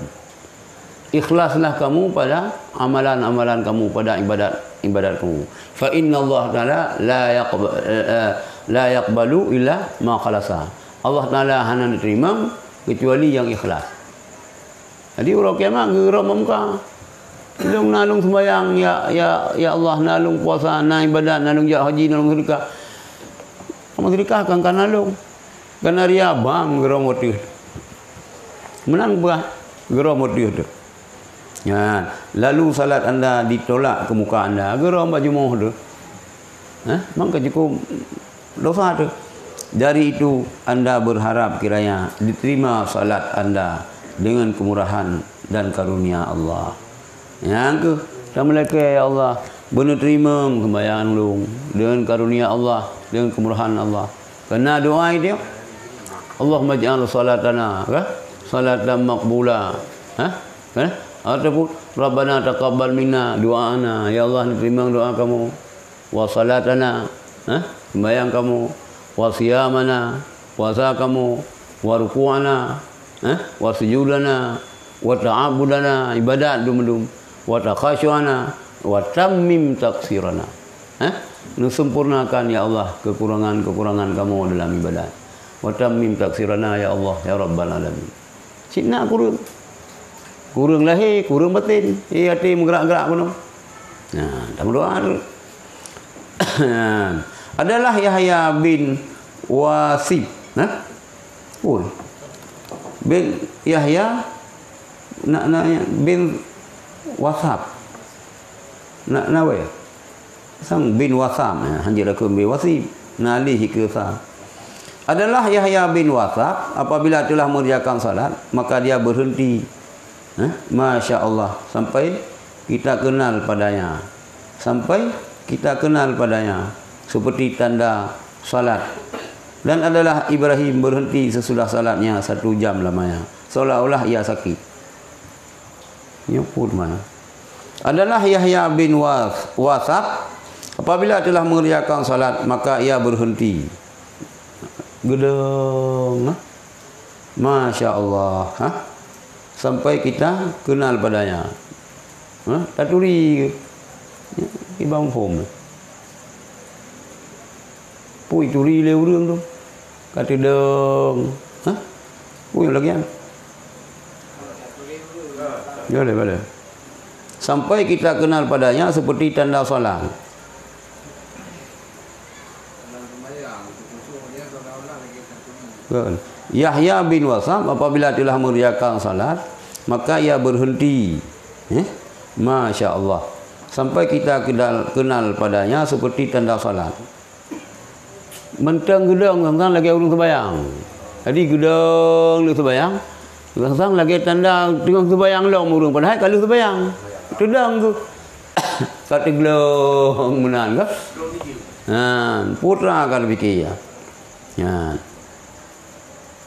Ikhlaslah kamu pada amalan-amalan kamu, pada ibadat kamu. Fa inna Allah Ta'ala la yaqbalu illa ma khalasa. Allah Ta'ala hanya terima kecuali yang ikhlas. Jadi orang kiamat gerak muka. Nalung sembahyang, ya Allah, nalung puasa, nalung ibadat, nalung haji, nalung sedekah. Kamu sedekah kan nalung. Kan ria bang gerak motif. Menang bah gerak motif tu. Ya, lalu salat anda ditolak ke muka anda, gerak baju moh tu. Maka cukup dosa tu. Dari itu anda berharap kiranya diterima salat anda dengan kemurahan dan karunia Allah. Yang ke, Assalamualaikum ya Allah, benar terima sembahyang lu dengan karunia Allah, dengan kemurahan Allah. Kena doa itu. Allahumma ja'al salatana salatan maqbula. Ataupun Rabbana taqabbal minna doana, ya Allah terima doa kamu. Wa salatana, sembahyang kamu. Wa siyamana, puasa kamu. Wa ruku'ana, wa sujudana, wa ta'abudana, ibadat dum-dum, wa takhashu'ana, wa tammim taksirana. Sempurnakan ya Allah kekurangan-kekurangan kamu dalam ibadat. Wa tammim taksirana ya Allah ya Rabbal alamin. Cina kurang lahir, kurang batin, hati menggerak-gerak pun. Nah, dalam doa tu. Adalah Yahya bin Wasib. Bin Yahya bin Wasab. Nak apa ya? Sang bin Wasam. Hanjir aku bin Wasib. Nalih kesa. Adalah Yahya bin Wasab apabila telah mengerjakan salat maka dia berhenti. Masya Allah, sampai kita kenal padanya. Sampai kita kenal padanya seperti tanda salat. Dan adalah Ibrahim berhenti sesudah salatnya 1 jam lamanya, seolah-olah ia sakit. Nyeput mana? Adalah Yahya bin Wasab apabila telah mengerjakan salat maka ia berhenti. Gedeng. Masya Allah. Sampai kita kenal padanya. Taturi ibang home. Pui turi leu rương tu. Kata deng. Pui lagi kan? Boleh. Sampai kita kenal padanya seperti tanda salat. Yahya bin Wasab apabila telah mengerjakan salat maka ia berhenti. Masya Allah. Sampai kita kenal padanya seperti tanda salat. Mentang gedang sang lagi urung sembahyang. Jadi gedang lu sembahyang, sang lagi tanda tengah sembahyang long urung padahal kalau sembahyang. Tudang tu. Kata gelong menan ke? Putra kan fikir.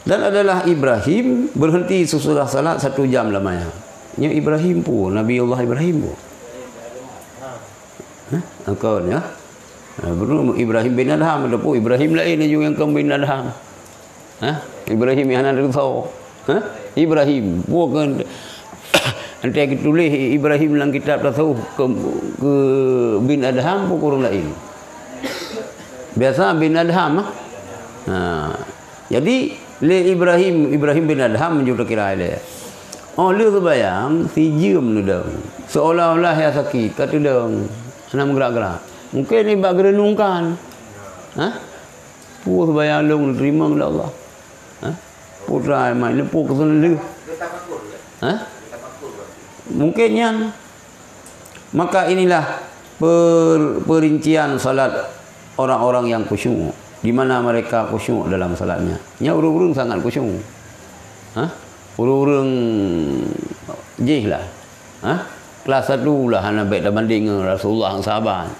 Dan adalah Ibrahim berhenti sesudah salat 1 jam lamanya. Nya Ibrahim pun, Nabi Allah Ibrahim pun. Engkau ya. Betul Ibrahim bin Adham ada pun Ibrahim lain juga yang kaum bin Adham. Ibrahim yang anak risau. Ibrahim bukan nanti kita tulis Ibrahim dalam kitab tasawuf ke bin Adham pun kurang lain. Biasa bin Adham jadi le Ibrahim bin Adham menjuta kira dia. Lu sembahyang si jam nu dong. Seolah-olah ya sakit kata dong. Senang gerak-gerak. Mungkin ni bak renungkan. Pu sembahyang lu terima oleh Allah. Putra mai lepu ke sana lu. Mungkin yang maka inilah perincian salat orang-orang yang khusyuk. Di mana mereka khusyuk dalam salatnya. Nya urung-urung sangat khusyuk. Urung-urung jih lah. Kelas 1 lah hana baik dah banding Rasulullah yang sahabat.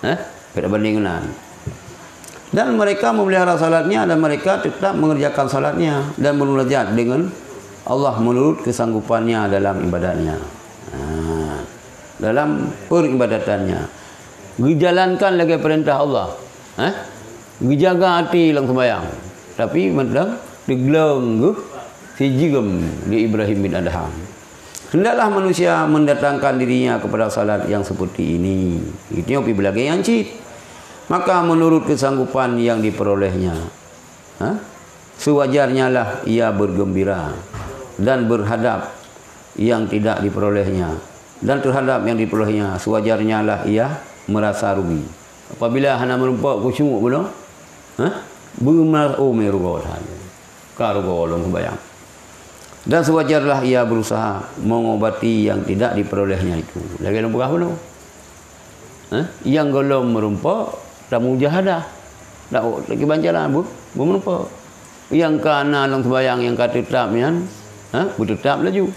Baik dah bandingan. Dan mereka memelihara salatnya dan mereka tetap mengerjakan salatnya dan bermunajat dengan Allah menurut kesanggupannya dalam ibadatnya. dalam peribadatannya. Dijalankan lagi perintah Allah. Dijaga hati lang sembahyang. Tapi medang digeleng sijigem di Ibrahim bin Adham. Hendaklah manusia mendatangkan dirinya kepada salat yang seperti ini. Itu yang belakang yang cit. Maka menurut kesanggupan yang diperolehnya, sewajarnya lah ia bergembira dan berhadap yang tidak diperolehnya, dan terhadap yang diperolehnya sewajarnya lah ia merasa rugi. Apabila hana merempak kusyuk belum, berumah merugo saja, karugo long sembahyang. Dan sewajarlah ia berusaha mengobati yang tidak diperolehnya itu. Lagi lembah belum? Yang golong merempak tak mujahadah, tak lagi bancalan merempak. Yang kana long sembahyang yang kata tetap yang, bertetap laju.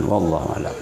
Wallahu a'lam.